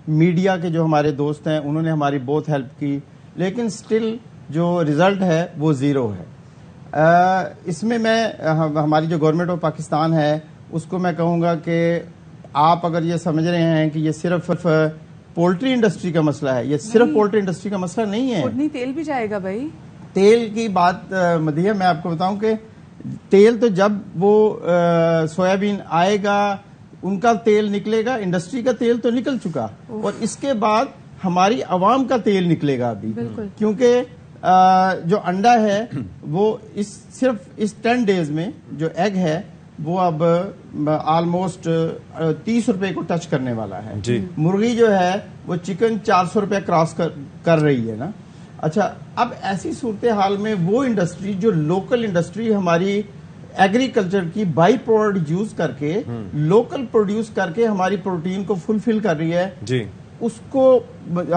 میڈیا کے جو ہمارے دوست ہیں انہوں نے ہماری بہت ہیلپ کی، لیکن سٹل جو رزلٹ ہے وہ 0 ہے. اس میں ہماری جو گورنمنٹ آف پاکستان ہے اس کو میں کہوں گا کہ آپ اگر یہ سمجھ رہے ہیں کہ یہ صرف پولٹری انڈسٹری کا مسئلہ ہے، یہ صرف پولٹری انڈسٹری کا مسئلہ نہیں ہے. خوردنی تیل بھی جائے گا بھائی. تیل کی بات مدیہ میں آپ کو بتاؤں کہ تیل تو جب وہ سویابین آئے گا ان کا تیل نکلے گا, انڈسٹری کا تیل تو نکل چکا, اور اس کے بعد ہماری عوام کا تیل نکلے گا ابھی, کیونکہ جو انڈا ہے وہ صرف اس 10 days میں جو ایگ ہے وہ اب آلموسٹ 30 روپے کو ٹچ کرنے والا ہے. مرغی جو ہے وہ چکن 400 روپے کراس کر رہی ہے نا. اچھا, اب ایسی صورتحال میں وہ انڈسٹری جو لوکل انڈسٹری ہماری ایگریکلچر کی بائی پروڈکٹ یوز کر کے لوکل پروڈیوس کر کے ہماری پروٹین کو فلفل کر رہی ہے, اس کو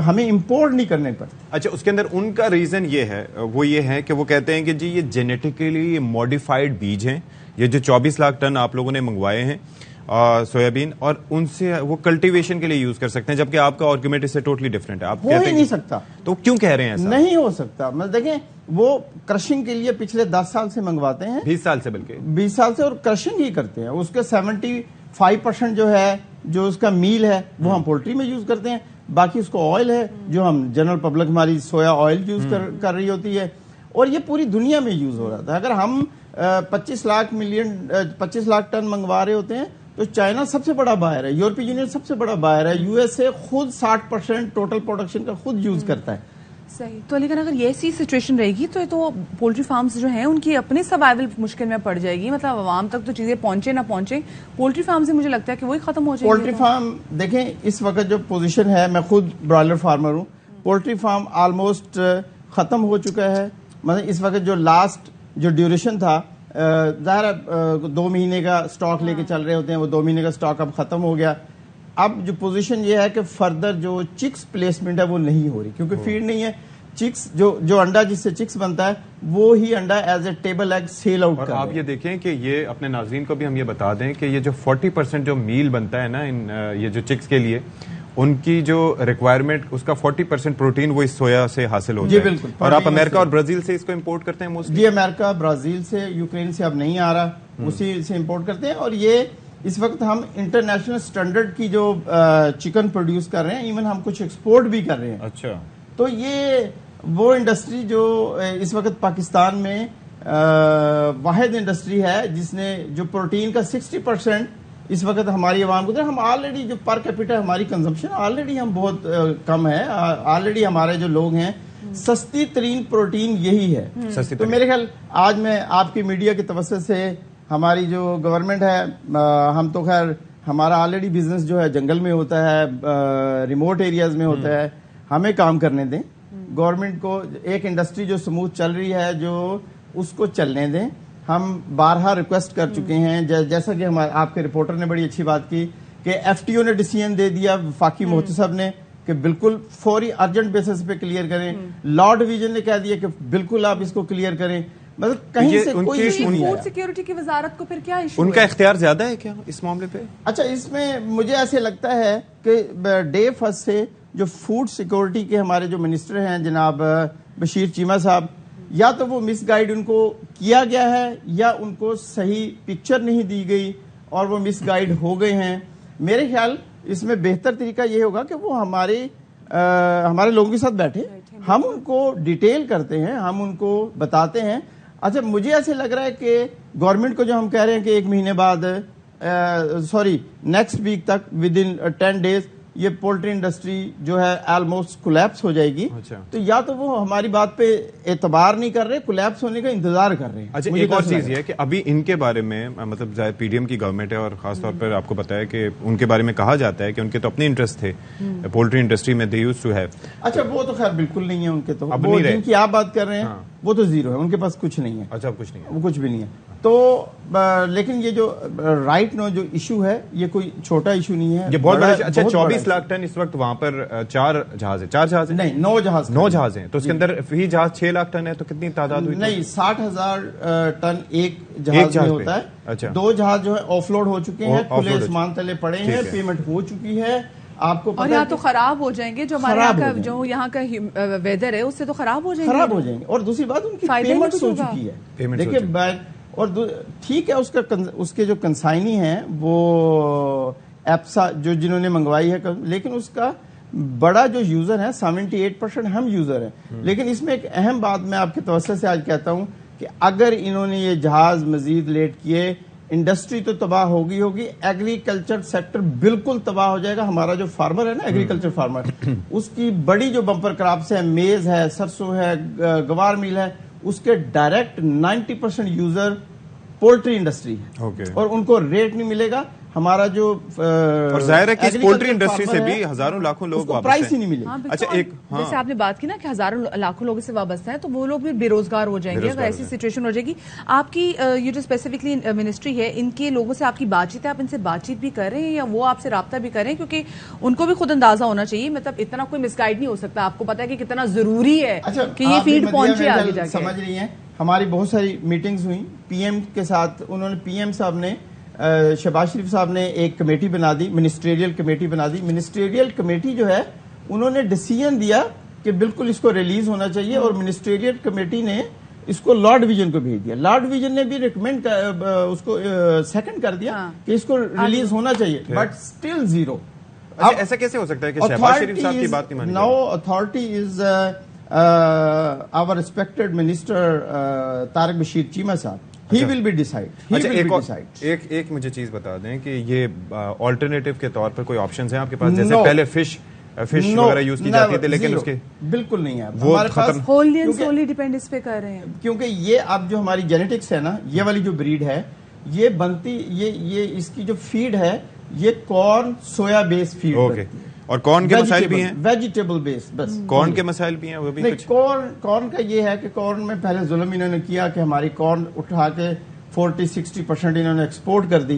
ہمیں امپورٹ نہیں کرنے پڑتے. اچھا, اس کے اندر ان کا ریزن یہ ہے, وہ یہ ہے کہ وہ کہتے ہیں کہ جی یہ جینیٹیکلی ماڈیفائڈ بیج ہیں, یہ جو 24 لاکھ ٹن آپ لوگوں نے منگوائے ہیں سویابین, اور ان سے وہ کلٹیویشن کے لیے یوز کر سکتے ہیں, جبکہ آپ کا آرگومنٹ اس سے ٹوٹلی ڈفرینٹ ہے. آپ ہو ہی نہیں سکتا. تو کیوں کہہ رہے ہیں ایسا؟ نہیں ہو سکتا. مطلب دیکھیں, وہ کرشنگ کے لیے پچھلے 10 سال سے منگواتے ہیں, 20 سال سے, بلکہ 20 سال سے, اور کرشنگ ہی کرتے ہیں. اس کے 75% جو ہے جو اس کا میل ہے وہ ہم پولٹری میں یوز کرتے ہیں, باقی اس کو آئل ہے جو ہم جنرل پبلک ہماری سویا آئل یوز کر رہی ہوتی ہے, اور یہ پوری دنیا میں یوز ہو رہا تھا. اگر ہم 25 لاکھ ٹن منگوا رہے ہوتے ہیں تو چائنا سب سے بڑا بائر ہے, یورپی یونین سب سے بڑا بائر ہے, یو ایس اے خود 60% ٹوٹل پروڈکشن کا خود یوز کرتا ہے. صحیح. تو لیکن اگر یہ ایسی سچویشن رہے گی تو پولٹری فارمز جو ہیں ان کی اپنی سروائیول مشکل میں پڑ جائے گی. مطلب عوام تک تو چیزیں پہنچے نہ پہنچے, پولٹری فارم سے مجھے لگتا ہے کہ وہی ختم ہو جائے گی. پولٹری فارم دیکھیں اس وقت جو پوزیشن ہے, میں خود برائلر فارمر ہوں, پولٹری فارم آلموسٹ ختم ہو چکا ہے. مطلب اس وقت جو لاسٹ جو ڈیوریشن تھا, ظاہر 2 مہینے کا سٹاک لے کے چل رہے ہوتے ہیں, وہ 2 مہینے کا سٹاک اب ختم ہو گیا. اب جو پوزیشن یہ ہے کہ فردر جو چکس پلیسمنٹ ہے وہ نہیں ہو رہی, کیونکہ فیڈ نہیں ہے. چکس جو انڈا جس سے چکس بنتا ہے وہ ہی انڈا as a table egg sell out کر. آپ یہ دیکھیں کہ یہ اپنے ناظرین کو بھی ہم یہ بتا دیں کہ یہ جو 40% جو میل بنتا ہے نا یہ جو چکس کے لیے, ان کی جو ریکوائرمنٹ اس کا 40% پروٹین وہ اس سویا سے حاصل ہوتا ہے. بالکل. اور آپ امریکہ اور برازیل سے اس کو امپورٹ کرتے ہیں موسٹلی؟ جی, امریکہ, برازیل سے, یوکرین سے اب نہیں آ رہا, اسی سے امپورٹ کرتے ہیں. اور یہ اس وقت ہم انٹرنیشنل سٹینڈرڈ کی جو چکن پروڈیوس کر رہے ہیں, ایون ہم کچھ ایکسپورٹ بھی کر رہے ہیں. اچھا. تو یہ وہ انڈسٹری جو اس وقت پاکستان میں واحد انڈسٹری ہے جس نے جو پروٹین کا 60% اس وقت ہماری عوام کو, ہم آلریڈی جو پر کیپیٹل ہماری کنزمپشن آلریڈی ہم بہت کم ہے, آلریڈی ہمارے جو لوگ ہیں سستی ترین پروٹین یہی ہے. تو میرے خیال آج میں آپ کی میڈیا کے توسط سے ہماری جو گورنمنٹ ہے, ہم تو خیر ہمارا آلریڈی بزنس جو ہے جنگل میں ہوتا ہے, ریموٹ ایریاز میں ہوتا ہے, ہمیں کام کرنے دیں. گورنمنٹ کو ایک انڈسٹری جو سموتھ چل رہی ہے جو اس کو چلنے دیں. ہم بارہا ریکویسٹ کر چکے ہیں, جیسا کہ آپ کے رپورٹر نے بڑی اچھی بات کی کہ ایف ٹی او نے ڈیسیژن دے دیا وفاقی محتسب نے کہ بالکل فوری ارجنٹ بیسس پہ کلیئر کریں. لا ڈویژن نے کہہ دیا کہ بالکل آپ اس کو کلیئر کریں. مطلب کہیں سے کوئی ایشو نہیں ہے. فوڈ سیکیورٹی کی وزارت کو پھر کیا ایشو, ان کا اختیار زیادہ ہے کیا اس معاملے پہ؟ اچھا, اس میں مجھے ایسے لگتا ہے کہ ڈے فرسٹ سے جو فوڈ سیکورٹی کے ہمارے جو منسٹر ہیں جناب بشیر چیمہ صاحب, یا تو وہ مس گائیڈ ان کو کیا گیا ہے یا ان کو صحیح پکچر نہیں دی گئی اور وہ مس گائیڈ ہو گئے ہیں. میرے خیال اس میں بہتر طریقہ یہ ہوگا کہ وہ ہمارے لوگوں کے ساتھ بیٹھے, ہم ان کو ڈیٹیل کرتے ہیں, ہم ان کو بتاتے ہیں. اچھا, مجھے ایسے لگ رہا ہے کہ گورنمنٹ کو جو ہم کہہ رہے ہیں کہ 1 مہینے بعد نیکسٹ ویک تک ود ان 10 days یہ پولٹری انڈسٹری جو ہے آلموسٹ کولیپس ہو جائے گی. تو یا تو وہ ہماری بات پہ اعتبار نہیں کر رہے, کولیپس ہونے کا انتظار کر رہے ہیں. اچھا, ایک اور چیز یہ ہے کہ ابھی ان کے بارے میں مطلب پی ڈی ایم کی گورنمنٹ ہے اور خاص طور پر آپ کو پتا ہے کہ ان کے بارے میں کہا جاتا ہے کہ ان کے تو اپنے انٹرسٹ تھے پولٹری انڈسٹری میں, دے یوز ٹو ہیو. اچھا, وہ تو خیر بالکل نہیں ہے ان کے, تو وہ جن کی آپ بات کر رہے ہیں وہ تو زیرو ہے, ان کے پاس کچھ نہیں ہے. اچھا, کچھ نہیں ہے, وہ کچھ بھی نہیں ہے. تو لیکن یہ جو رائٹ نو جو ایشو ہے یہ کوئی چھوٹا ایشو نہیں ہے, یہ بہت بڑا. اچھا, 24 لاکھ ٹن اس وقت وہاں پر 4 جہاز ہیں, نہیں 9 جہاز ہیں, تو اس کے اندر فی جہاز 6 لاکھ ٹن ہے, تو کتنی تعداد ہوئی؟ نہیں, 60,000 ٹن ایک جہاز میں ہوتا ہے. اچھا, 2 جہاز جو ہے آف لوڈ ہو چکے ہیں, کھلے آسمان تلے پڑے ہیں, پیمنٹ ہو چکی ہے. آپ کو اور یہاں تو خراب ہو جائیں گے, جو یہاں کا ویدر ہے اس سے تو خراب ہو جائیں گے. اور دوسری بات ان کی پیمنٹ ہو چکی ہے. دیکھیے, اور ٹھیک ہے اس کے جو کنسائنی ہیں وہ ایپسا جو جنہوں نے منگوائی ہے, لیکن اس کا بڑا جو یوزر ہے 78% ہم یوزر ہیں. لیکن اس میں ایک اہم بات میں آپ کے توسط سے آج کہتا ہوں کہ اگر انہوں نے یہ جہاز مزید لیٹ کیے, انڈسٹری تو تباہ ہوگی ایگریکلچر سیکٹر بالکل تباہ ہو جائے گا. ہمارا جو فارمر ہے نا, ایگریکلچر فارمر, اس کی بڑی جو بمپر کراپس ہے, میز ہے, سرسوں ہے, گوار میل ہے, اس کے ڈائریکٹ 90% یوزر پولٹری انڈسٹری ہے, اور ان کو ریٹ نہیں ملے گا. ہمارا جو اور ظاہر ہے کہ اس پولٹری انڈسٹری سے بھی ہزاروں لاکھوں لوگ پرائس ہی نہیں ملے. اچھا, ایک جیسے آپ نے بات کی نا کہ ہزاروں لاکھوں لوگوں سے وابستہ ہیں, تو وہ لوگ بھی بے روزگار ہو جائیں گے اگر ایسی سچویشن ہو جائے گی. آپ کی یہ جو اسپیسیفکلی منسٹری ہے, ان کے لوگوں سے آپ کی بات چیت ہے, آپ ان سے بات چیت بھی کر رہے ہیں یا وہ آپ سے رابطہ بھی کر رہے ہیں؟ کیونکہ ان کو بھی خود اندازہ ہونا چاہیے, مطلب اتنا کوئی مس گائڈ نہیں ہو سکتا. آپ کو پتا ہے کہ کتنا ضروری ہے کہ یہ فیڈ پہنچے آگے جا کے. سمجھ رہی ہیں, ہماری بہت ساری میٹنگز ہوئی پی ایم کے ساتھ. انہوں نے پی ایم صاحب نے, شہباز شریف صاحب نے ایک کمیٹی بنا دی, منسٹریل کمیٹی بنا دی. منسٹریل کمیٹی جو ہے انہوں نے ڈیسیژن دیا کہ بالکل اس کو ریلیز ہونا چاہیے, اور منسٹریل کمیٹی نے اس کو لا ڈویژن کو بھیج دیا. لا ڈویژن نے بھی ریکمینڈ اس کو سیکنڈ کر دیا کہ اس کو ریلیز ہونا چاہیے, بٹ اسٹل زیرو. ایسا کیسے ہو سکتا ہے کہ شہباز شریف صاحب کی بات نہیں مانی؟ Now authority is our respected minister Tariq Bashir Cheema صاحب. He will be decide. ایک مجھے چیز بتا دیں کہ یہ آلٹرنیٹو کے طور پر کوئی آپشنز ہیں آپ کے پاس؟ جیسے پہلے فش وغیرہ یوز کی جاتی تھی, لیکن اس کے بالکل نہیں ہے ہمارے پاس. ہوللی ڈیپینڈ اس پہ کر رہے ہیں, کیونکہ یہ اب جو ہماری جینیٹکس ہے نا, یہ والی جو بریڈ ہے, یہ بنتی, یہ اس کی جو فیڈ ہے یہ کارن سویا بیس فیڈ بنتی ہے. اور کارن کے مسائل بھی ہیں, ویجیٹیبل بیس. بس کارن کے مسائل بھی ہیں وہ بھی. کارن کا یہ ہے کہ کارن میں پہلے ظلم انہوں نے کیا کہ ہماری کارن اٹھا کے 40-60% انہوں نے ایکسپورٹ کر دی.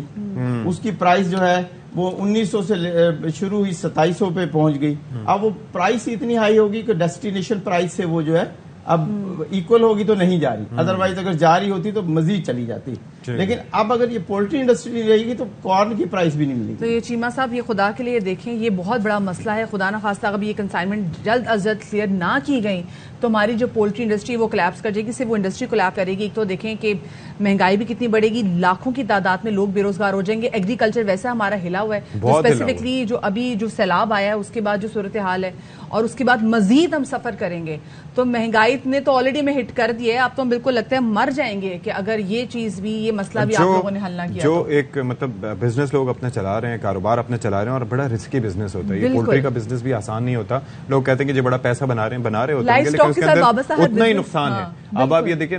اس کی پرائس جو ہے وہ 1900 سے شروع ہوئی 2700 پہ پہنچ گئی. اب وہ پرائس اتنی ہائی ہوگی کہ ڈیسٹینیشن پرائس سے وہ جو ہے اب ایکول ہوگی تو نہیں جا رہی, ادروائز اگر جا رہی ہوتی تو مزید چلی جاتی. لیکن اب اگر یہ پولٹری انڈسٹری نہیں رہے گی تو کارن کی پرائس بھی نہیں ملے گی. تو یہ چیمہ صاحب, یہ خدا کے لیے دیکھیں, یہ بہت بڑا مسئلہ ہے. خدا نہ خواستہ اگر یہ کنسائنمنٹ جلد از جلد کلیئر نہ کی گئی تو ہماری جو پولٹری انڈسٹری وہ کلیپس کر جائے گی. صرف وہ انڈسٹری کلیپ کرے گی. ایک تو دیکھیں کہ مہنگائی بھی کتنی بڑھے گی, لاکھوں کی تعداد میں لوگ بے روزگار ہو جائیں گے. ایگریکلچر ویسا ہمارا ہلا ہوا ہے, اسپیسیفکلی جو ابھی جو سیلاب آیا ہے اس کے بعد جو صورتحال ہے, اور اس کے بعد مزید ہم سفر کریں گے. تو مہنگائی نے تو آلریڈی میں ہٹ کر دی ہے, اب تو ہم بالکل لگتا ہے مر جائیں گے کہ اگر یہ چیز بھی, یہ مسئلہ بھی آپ لوگوں نے حل نہ کیا. جو ایک مطلب بزنس لوگ اپنا چلا رہے ہیں, کاروبار اپنا چلا رہے ہیں, اور بڑا رسکی بزنس ہوتا ہے. یہ پولٹری کا بزنس بھی آسان نہیں ہوتا. لوگ کہتے ہیں کہ جو بڑا پیسہ بنا رہے ہوتے ہیں, لیکن اس کے اندر اتنا ہی نقصان ہے. اب آپ یہ دیکھیں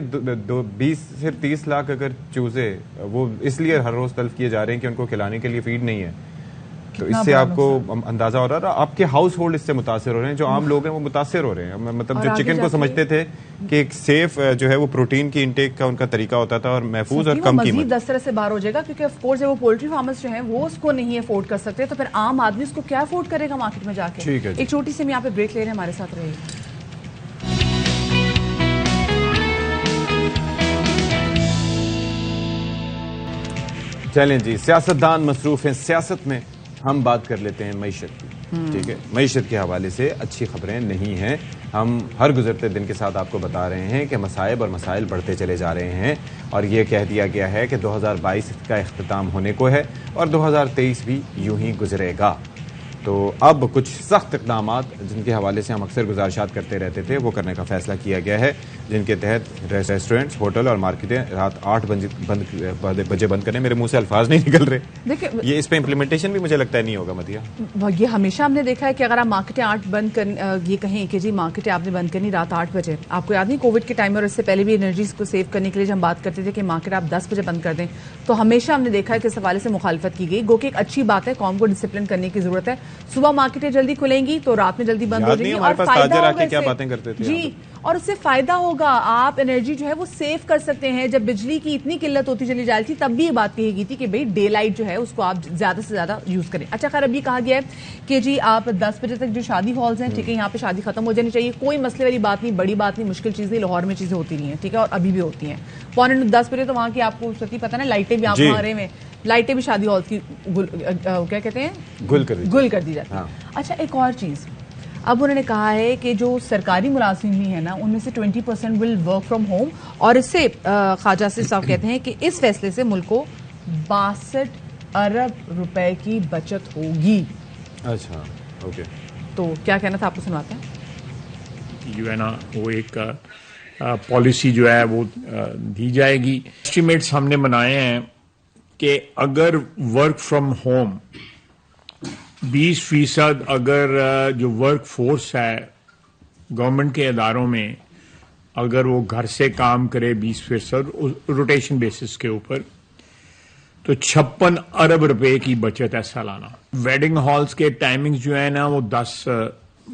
20 سے 30 لاکھ اگر چوزے, وہ اس لیے ہر روز تلف کیے جا رہے ہیں کہ ان کو کھلانے کے لیے فیڈ نہیں ہے. تو اس سے آپ کو اندازہ ہو رہا ہے, آپ کے ہاؤس ہولڈ اس سے متاثر ہو رہے ہیں. جو عام لوگ ہیں وہ متاثر ہو رہے ہیں. مطلب جو چکن کو سمجھتے تھے کہ ایک سیف جو ہے وہ پروٹین کی انٹیک کا ان کا طریقہ ہوتا تھا, اور محفوظ اور کم قیمت, مزید 10 طرح سے باہر ہو جائے گا. کیونکہ آف کورس وہ پولٹری فارمرز جو ہیں وہ اس کو نہیں افورڈ کر سکتے, تو پھر عام آدمی اس کو کیا افورڈ کرے گا مارکیٹ میں جا کے. ایک چھوٹی سی ہم یہاں پہ بریک لے رہے ہیں, ہمارے ساتھ رہیے. چلیں جی, سیاستدان مصروف ہیں سیاست میں, ہم بات کر لیتے ہیں معیشت کی. ٹھیک ہے, معیشت کے حوالے سے اچھی خبریں نہیں ہیں. ہم ہر گزرتے دن کے ساتھ آپ کو بتا رہے ہیں کہ مصائب اور مسائل بڑھتے چلے جا رہے ہیں, اور یہ کہہ دیا گیا ہے کہ 2022 کا اختتام ہونے کو ہے اور 2023 بھی یوں ہی گزرے گا. تو اب کچھ سخت اقدامات جن کے حوالے سے ہم اکثر گزارشات کرتے رہتے تھے وہ کرنے کا فیصلہ کیا گیا ہے, جن کے تحت ریسٹورینٹس, ہوٹل اور مارکیٹیں رات 8 بجے بند کریں. میرے منہ سے الفاظ نہیں نکل رہے. دیکھیں یہ اس پہ امپلیمنٹیشن بھی مجھے لگتا ہے نہیں ہوگا. مدیہ, یہ ہمیشہ ہم نے دیکھا ہے کہ اگر آپ مارکیٹیں 8 بند کر, یہ کہیں کہ جی مارکیٹیں آپ نے بند کرنی رات 8 بجے, آپ کو یاد نہیں کووڈ کے ٹائم اور اس سے پہلے بھی انرجیز کو سیو کرنے کے لیے ہم بات کرتے تھے کہ مارکیٹ آپ 10 بجے بند کر دیں, تو ہمیشہ ہم نے دیکھا ہے کہ اس حوالے سے مخالفت کی گئی. گو کہ ایک اچھی بات ہے, قوم کو ڈسپلن کرنے کی ضرورت ہے. صبح مارکیٹیں جلدی کھلیں گی تو رات میں جلدی بند ہو جائیں گی, اور فائدہ ہوگا کیا باتیں کرتے تھے جی, اور اس سے فائدہ ہوگا. آپ انرجی جو ہے وہ سیو کر سکتے ہیں. جب بجلی کی اتنی قلت ہوتی چلی جا رہی تھی تب بھی یہ بات کہی گئی تھی کہ بھئی ڈے لائٹ جو ہے اس کو آپ زیادہ سے زیادہ یوز کریں. اچھا خیر, اب یہ کہا گیا ہے کہ جی آپ 10 بجے تک جو شادی ہالز ہیں, ٹھیک ہے, یہاں پہ شادی ختم ہو جانی چاہیے. کوئی مسئلے والی بات نہیں, بڑی بات نہیں, مشکل چیز نہیں. لاہور میں چیزیں ہوتی نہیں ہیں, ٹھیک ہے, اور ابھی بھی ہوتی ہیں. 9:45 بجے تو وہاں کی آپ کو سچی پتہ نا, لائٹیں بھی آپ وہاں رہے میں, لائٹیں بھی شادی ہال کی کیا کہتے ہیں, گل کر دی جاتی ہیں. اچھا ایک اور چیز, اب انہوں نے کہا ہے کہ جو سرکاری ملازمین بھی ہیں نا ان میں سے 20% ول ورک فرام ہوم, اور اس سے خواجہ آصف صاحب کہتے ہیں کہ اس فیصلے سے ملک کو 62 ارب روپے کی بچت ہوگی. اچھا اوکے, تو کیا کہنا تھا, آپ کو سنواتے ہیں. جو ہے نا وہ ایک پالیسی جو ہے وہ دی جائے گی. اسٹیمیٹس ہم نے بنائے ہیں کہ اگر ورک فرام ہوم 20% اگر جو ورک فورس ہے گورنمنٹ کے اداروں میں اگر وہ گھر سے کام کرے 20% روٹیشن بیسس کے اوپر تو 56 ارب روپے کی بچت ہے سالانہ. ویڈنگ ہالز کے ٹائمنگز جو ہے نا وہ 10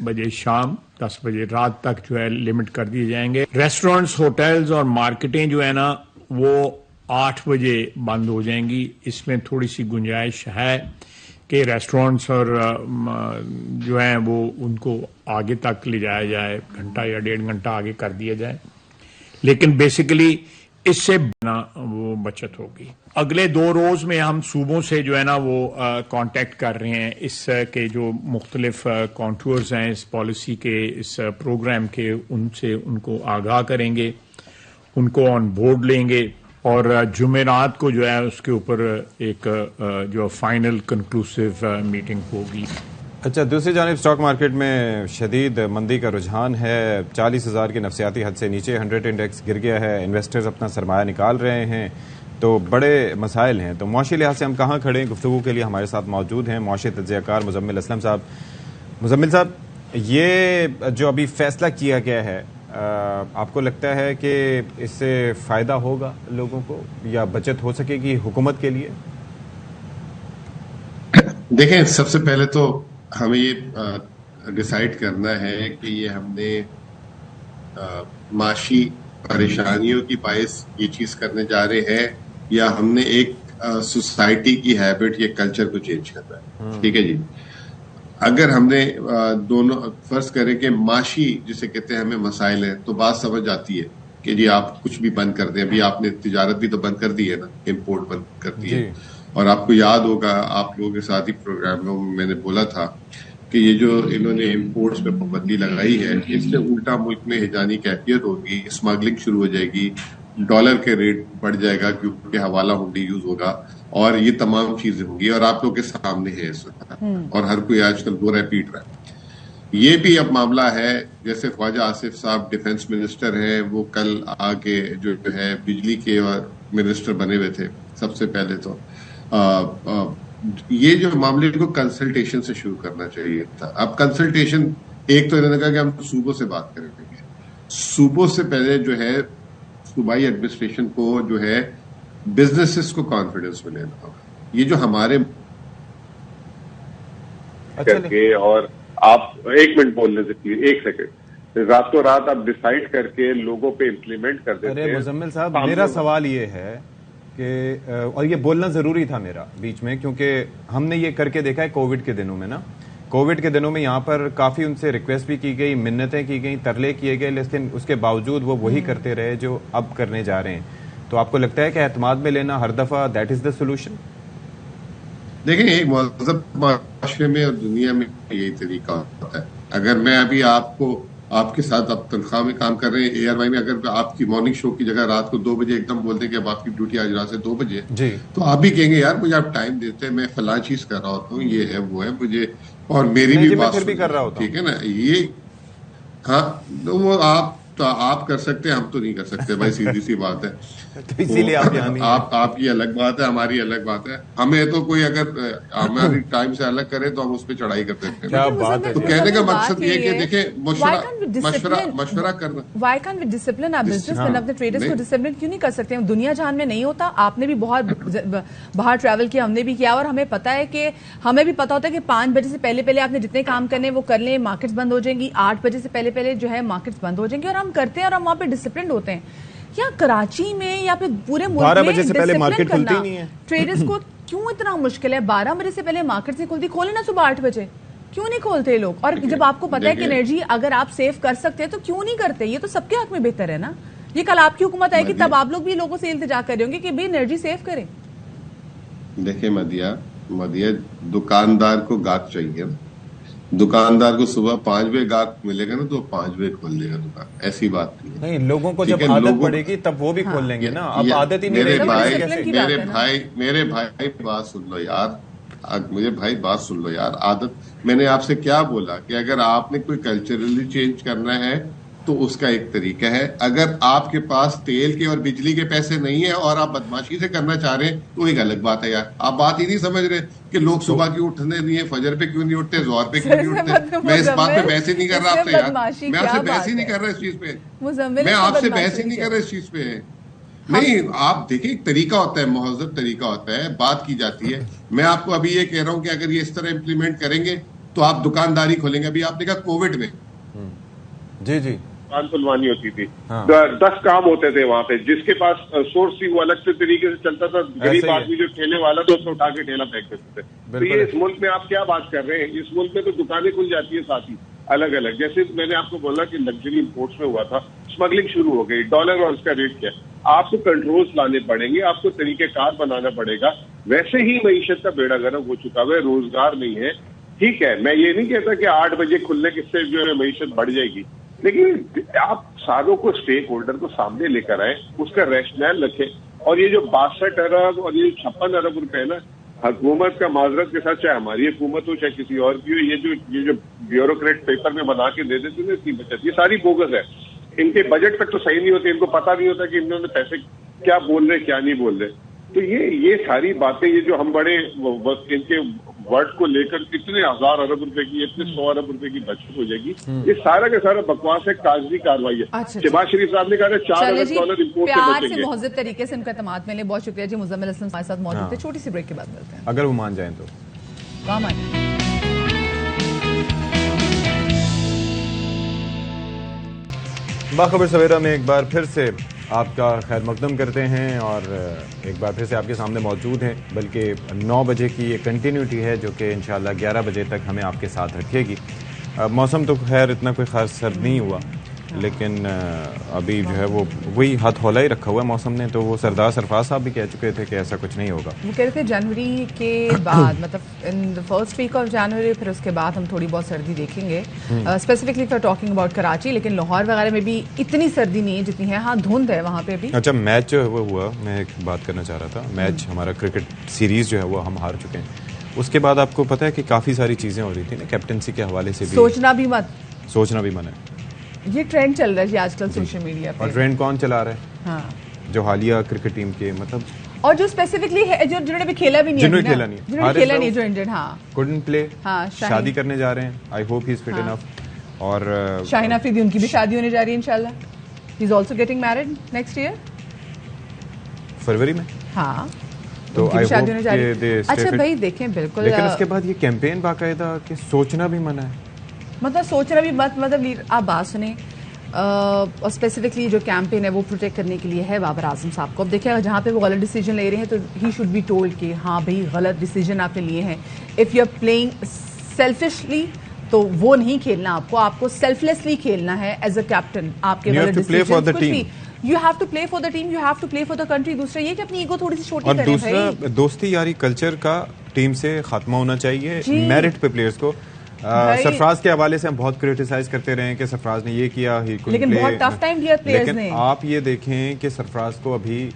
بجے شام 10 بجے رات تک جو ہے لمٹ کر دیے جائیں گے. ریسٹورینٹس ہوٹلز اور مارکیٹیں جو ہے نا وہ 8 بجے بند ہو جائیں گی. اس میں تھوڑی سی گنجائش ہے کہ ریسٹورینٹس اور جو ہیں وہ ان کو آگے تک لے جایا جائے, گھنٹہ یا 1.5 گھنٹہ آگے کر دیا جائے, لیکن بیسیکلی اس سے وہ بچت ہوگی. اگلے 2 روز میں ہم صوبوں سے جو ہے نا وہ کانٹیکٹ کر رہے ہیں اس کے جو مختلف کانٹورز ہیں اس پالیسی کے اس پروگرام کے, ان سے ان کو آگاہ کریں گے, ان کو آن بورڈ لیں گے اور جمعرات کو جو ہے اس کے اوپر ایک جو فائنل کنکلوسیو میٹنگ ہوگی. اچھا, دوسری جانب اسٹاک مارکیٹ میں شدید مندی کا رجحان ہے. 40,000 کی نفسیاتی حد سے نیچے 100 انڈیکس گر گیا ہے. انویسٹرز اپنا سرمایہ نکال رہے ہیں تو بڑے مسائل ہیں. تو معاشی لحاظ سے ہم کہاں کھڑے ہیں؟ گفتگو کے لیے ہمارے ساتھ موجود ہیں معاشی تجزیہ کار مزمل اسلم صاحب. مزمل صاحب, یہ جو ابھی فیصلہ کیا گیا ہے آپ کو لگتا ہے کہ اس سے فائدہ ہوگا لوگوں کو یا بچت ہو سکے گی حکومت کے لیے؟ دیکھیں, سب سے پہلے تو ہمیں یہ ڈیسائیڈ کرنا ہے کہ یہ ہم نے معاشی پریشانیوں کی باعث یہ چیز کرنے جا رہے ہیں یا ہم نے ایک سوسائٹی کی ہیبٹ یا کلچر کو چینج کرنا ہے. ٹھیک ہے جی. اگر ہم نے دونوں فرض کریں کہ معاشی جسے کہتے ہیں ہمیں مسائل ہیں تو بات سمجھ آتی ہے کہ جی آپ کچھ بھی بند کر دیں. ابھی آپ نے تجارت بھی تو بند کر دی ہے نا, امپورٹ بند کر دی ہے. اور آپ کو یاد ہوگا آپ لوگوں کے ساتھ ہی پروگرام میں نے بولا تھا کہ یہ جو انہوں نے امپورٹس پہ پابندی لگائی ہے اس سے الٹا ملک میں ہجانی کیفیت ہوگی, اسمگلنگ شروع ہو جائے گی, ڈالر کے ریٹ بڑھ جائے گا کیونکہ حوالہ ہنڈی یوز ہوگا اور یہ تمام چیزیں ہوں گی اور آپ لوگ کے سامنے ہے اس وقت اور ہر کوئی آج کل دو رہا پیٹ رہا ہے. یہ بھی اب معاملہ ہے جیسے خواجہ آصف صاحب ڈیفنس منسٹر ہیں, وہ کل آگے جو ہے بجلی کے منسٹر بنے ہوئے تھے سب سے پہلے. تو یہ جو معاملے کو کنسلٹیشن سے شروع کرنا چاہیے تھا. اب کنسلٹیشن ایک تو انہوں نے کہا کہ ہم صوبوں سے بات کریں گے. صوبوں سے پہلے جو ہے صوبائی ایڈمنسٹریشن کو جو ہے بزنسز کو کانفیڈنس میں لینا ہوگا. یہ جو ہمارے کر کے اور آپ 1 منٹ بولنے سے پلیز 1 سیکنڈ, راتوں رات آپ ڈیسائیڈ کر کے لوگوں پہ امپلیمنٹ کر دیتے ہیں. ارے مزمل صاحب, میرا سوال یہ ہے کہ اور یہ بولنا ضروری تھا میرا بیچ میں, کیونکہ ہم نے یہ کر کے دیکھا ہے کووڈ کے دنوں میں نا. کووڈ کے دنوں میں یہاں پر کافی ان سے ریکویسٹ بھی کی گئی, منتیں کی گئیں, ترلے کیے گئے, لیکن اس کے باوجود وہ وہی کرتے رہے جو اب کرنے جا رہے ہیں. تو آپ کو لگتا ہے کہ اعتماد میں لینا ہر دفعہ دیٹ از دا سولوشن؟ دیکھیں, ایک مہذب معاشرے میں اور دنیا میں یہی طریقہ ہوتا ہے. اگر میں ابھی آپ کو آپ کے ساتھ آپ تنخواہ میں کام کر رہے ہیں اے آر وائی میں, اگر آپ کی مارننگ شو کی جگہ رات کو 2 بجے ایک دم بول دیں کہ اب آپ کی ڈیوٹی آج رات سے 2 بجے تو آپ بھی کہیں گے یار مجھے آپ ٹائم دیتے ہیں, میں فلاں چیز کر رہا ہوتا ہوں, یہ ہے وہ ہے مجھے, اور میری بھی بات کر رہا ہوتا ہوں. ٹھیک ہے نا, یہ ہاں وہ آپ کر سکتے ہیں, ہم تو نہیں کر سکتے بھائی, سیدھی سی بات ہے. اسی لیے آپ کی الگ بات ہے, ہماری الگ بات ہے. ہمیں تو کوئی اگر ہماری ٹائم سے الگ کرے تو ہم اس پہ چڑھائی کر سکتے ہیں. تو کہنے کا مقصد یہ کہ دیکھیں مشورہ کرنا. وائی کانٹ وی ڈسپلن آپ بزنس مین اپنے ٹریڈرز کو ڈسپلن کیوں نہیں کر سکتے؟ دنیا جہان میں نہیں ہوتا. آپ نے بھی بہت باہر ٹریول کیا, ہم نے بھی کیا, اور ہمیں پتا ہے کہ ہمیں بھی پتا ہوتا ہے کہ 5 بجے سے پہلے آپ نے جتنے کام کرنے وہ کر لیں, مارکیٹس بند ہو جائیں گی. 8 بجے سے پہلے جو ہے مارکیٹس بند ہو جائیں گی, اور ہم کرتے ہیں اور ہم وہاں پہ ڈسپلنڈ ہوتے ہیں. یا کراچی میں یا پھر پورے ملک میں ڈسپلن کرنا ٹریڈرز کو کیوں اتنا مشکل ہے؟ 12 بجے سے پہلے مارکیٹ نہیں کھلتی, کھولے نا صبح 8 بجے, کیوں نہیں کھولتے لوگ؟ اور جب آپ کو پتا ہے کہ انرجی اگر آپ سیو کر سکتے ہیں تو کیوں نہیں کرتے؟ یہ تو سب کے حق میں بہتر ہے نا. یہ کل آپ کی حکومت آئے گی تب آپ لوگ بھی لوگوں سے التجا کر رہے ہوں گے کہ بھی انرجی سیو کریں. دیکھیں مدیہ دکاندار کو گاہک چاہیے. دکاندار کو صبح 5 بجے گاہک ملے گا نا تو 5 بجے کھول لے گا دکان. ایسی بات نہیں, لوگوں کو جب عادت پڑے گی تب وہ بھی کھول لیں گے نا. اب عادت ہی نہیں میرے بھائی بات سن لو یار, مجھے بھائی بات سن لو یار. عادت میں نے آپ سے کیا بولا کہ اگر آپ نے کوئی کلچرلی چینج کرنا ہے تو اس کا ایک طریقہ ہے. اگر آپ کے پاس تیل کے اور بجلی کے پیسے نہیں ہیں اور آپ بدماشی سے کرنا چاہ رہے ہیں تو ایک الگ بات ہے یار. آپ بات ہی نہیں سمجھ رہے کہ لوگ صبح کیوں اٹھنے نہیں ہیں, فجر پہ کیوں نہیں اٹھتے, ظہر پہ کیوں نہیں اٹھتے. میں اس بات پہ بحث ہی نہیں کر رہا آپ سے یار, میں آپ سے بحث ہی نہیں کر رہا اس چیز پہ, میں آپ سے بحث ہی نہیں کر رہا اس چیز پہ. نہیں, آپ دیکھیں ایک طریقہ ہوتا ہے, مہذب طریقہ ہوتا ہے, بات کی جاتی ہے. میں آپ کو ابھی یہ کہہ رہا ہوں کہ اگر یہ اس طرح امپلیمنٹ کریں گے تو آپ دکانداری کھولیں گے. ابھی آپ نے کہا کووڈ میں جی دکان کھلوانی ہوتی تھی, 10 کام ہوتے تھے وہاں پہ, جس کے پاس سورس تھی وہ الگ سے طریقے سے چلتا تھا, غریب آدمی جو ٹھیلے والا تو اس کو اٹھا کے ٹھیلا پھینک دیتے تھے. تو یہ اس ملک میں آپ کیا بات کر رہے ہیں, اس ملک میں تو دکانیں کھل جاتی ہیں ساتھ ہی الگ الگ. جیسے میں نے آپ کو بولا کہ لگژری امپورٹس میں ہوا تھا, اسمگلنگ شروع ہو گئی, ڈالر اور اس کا ریٹ کیا, آپ کو کنٹرولز لانے پڑیں گے, آپ کو طریقہ کار بنانا پڑے گا. ویسے ہی معیشت کا بیڑا گرک ہو چکا ہے, روزگار نہیں ہے. ٹھیک ہے, میں یہ نہیں کہتا کہ 8 بجے کھلنے سے جو ہے معیشت بڑھ جائے گی, لیکن آپ ساروں کو اسٹیک ہولڈر کو سامنے لے کر آئیں, اس کا ریشنل رکھیں. اور یہ جو 62 ارب اور یہ 56 ارب روپے نا, حکومت کا معذرت کے ساتھ, چاہے ہماری حکومت ہو چاہے کسی اور کی ہو, یہ جو بیوروکریٹ پیپر میں بنا کے دے دیتے ہیں اتنی بچت, یہ ساری بوگس ہے. ان کے بجٹ تک تو صحیح نہیں ہوتے, ان کو پتہ نہیں ہوتا کہ انہوں نے پیسے کیا بول رہے کیا نہیں بول رہے. تو یہ ساری باتیں, یہ جو ہم بڑے ان کے ورڈ کو لے کر اتنے 1000 ارب روپے کی, اتنے 100 ارب روپے کی بچت ہو جائے گی, یہ سارا کا سارا بکواس ہے, کاغذی کاروائی ہے. شہباز شریف صاحب نے کہا 4 ارب ڈالر امپورٹ سے بچیں گے. مہذب طریقے سے ان کا اعتماد ملے. بہت شکریہ جی. مزمل اسلم ہمارے ساتھ موجود تھے. چھوٹی سی بریک کے بعد ملتے ہیں. اگر وہ مان جائیں تو کام آئیں. باخبر سویرا میں ایک بار پھر سے آپ کا خیر مقدم کرتے ہیں اور ایک بار پھر سے آپ کے سامنے موجود ہیں, بلکہ 9 بجے کی یہ کنٹینیوٹی ہے جو کہ انشاءاللہ 11 بجے تک ہمیں آپ کے ساتھ رکھے گی. موسم تو خیر اتنا کوئی خاص سرد نہیں ہوا, لیکن ابھی جو ہے وہ وہی ہاتھ ہولا ہی رکھا ہوا ہے موسم نے. تو وہ سردار سرفراز صاحب بھی کہہ چکے تھے کہ ایسا کچھ نہیں ہوگا. وہ کہہ رہے تھے جنوری کے بعد, مطلب in the first week of January, پھر اس کے بعد ہم تھوڑی بہت سردی دیکھیں گے, specifically for talking about Karachi. لیکن لاہور وغیرہ میں بھی اتنی سردی نہیں ہے جتنی ہے. ہاں دھند ہے وہاں پہ بھی. اچھا, میچ وہ ہوا, میں ایک بات کرنا چاہ رہا تھا. میچ ہمارا کرکٹ سیریز جو ہے وہ ہم ہار چکے ہیں. اس کے بعد آپ کو پتا ہے کہ کافی ساری چیزیں ہو رہی تھی نا کیپٹنسی کے حوالے سے بھی. سوچنا بھی من ہے. یہ ٹرینڈ چل رہا ہے جی آج کل سوشل میڈیا پہ. اور ٹرینڈ کون چلا رہا ہے؟ ہاں, جو حالیہ کرکٹ ٹیم کے, مطلب اور جو اسپیسیفکلی جنہوں نے بھی کھیلا بھی نہیں, کھیلا نہیں, جو انجرڈ, ہاں couldn't play, ہاں, شادی کرنے جا رہے ہیں. I hope he is fit enough. اور شاہین آفریدی, ان کی بھی شادی ہونے جا رہی ہے انشاءاللہ. He is also getting married next year, فروری میں. ہاں, تو آئی ہوپ کہ اچھا بھائی دیکھیں بالکل. لیکن اس کے بعد یہ کیمپین باقاعدہ کہ سوچنا بھی منع ہے. مطلب سوچنا بھی مطلب آپ بات سنیں, اور اسپیسیفکلی جو کیمپین ہے وہ پروٹیکٹ کرنے کے لیے ہے بابر اعظم صاحب کو. اب دیکھیں جہاں پہ وہ غلط ڈیسیجن لے رہے ہیں تو ہی شوڈ بی ٹولڈ کہ ہاں بھائی غلط ڈیسیجن آپ نے لیے ہیں. If you are playing selfishly تو وہ نہیں کھیلنا, آپ کو سیلف لیسلی کھیلنا ہے ایز اے کیپٹن. آپ کے غلط ڈیسیجن کچھ بھی, you have to play for the team, you have to play for the country. دوسرا یہ کہ اپنی ایگو تھوڑی سی چھوٹی کریں. اور دوسرا دوستی یاری کلچر کا ٹیم سے خاتمہ ہونا چاہیے, میرٹ پہ پلیئرز کو. سرفراز کے حوالے سے ہم بہت کرٹیسائز کرتے رہے ہیں کہ سرفراز نے یہ کیا, لیکن بہت ٹف ٹائم دیا پلیئرز نے. لیکن آپ یہ دیکھیں کہ سرفراز کو ابھی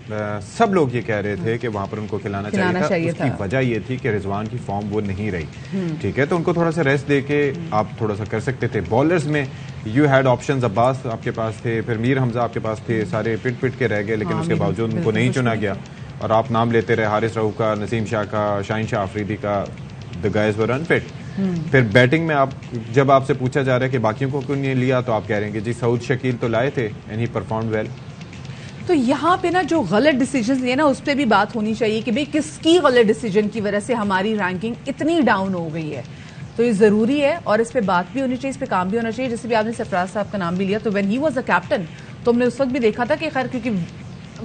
سب لوگ یہ کہہ رہے تھے کہ وہاں پر ان کو کھلانا چاہیے تھا. اس کی وجہ یہ تھی کہ رضوان کی فارم وہ نہیں رہی. ٹھیک ہے, تو ان کو تھوڑا سا ریسٹ دے کے آپ تھوڑا سا کر سکتے تھے. بالرز میں یو ہیڈ آپشنز, عباس آپ کے پاس تھے, پھر میر حمزہ آپ کے پاس تھے, سارے پٹ کے رہ گئے, لیکن اس کے باوجود ان کو نہیں چنا گیا. اور آپ نام لیتے رہے حارث رؤوف کا, نسیم شاہ کا, شاہین شاہ آفریدی کا. the guys were unfit. پھر بیٹنگ میں جب آپ سے پوچھا جا رہا ہے کہ باقیوں کو کیوں نہیں لیا, تو آپ کہہ رہے ہیں کہ جی سعود شکیل تو لائے تھے اینڈ ہی پرفارمڈ ویل. تو یہاں پہ نا جو غلط ڈیسیجنز لیے نا اس پہ بھی بات ہونی چاہیے کہ بھئی کس کی غلط ڈیسیجن کی وجہ سے ہماری رینکنگ اتنی ڈاؤن ہو گئی ہے. تو یہ ضروری ہے اور اس پہ بات بھی ہونی چاہیے, اس پہ کام بھی ہونا چاہیے. جیسے بھی آپ نے سرفراز صاحب کا نام بھی لیا, تو when he was a captain تو ہم نے اس وقت بھی دیکھا تھا کہ خیر کیونکہ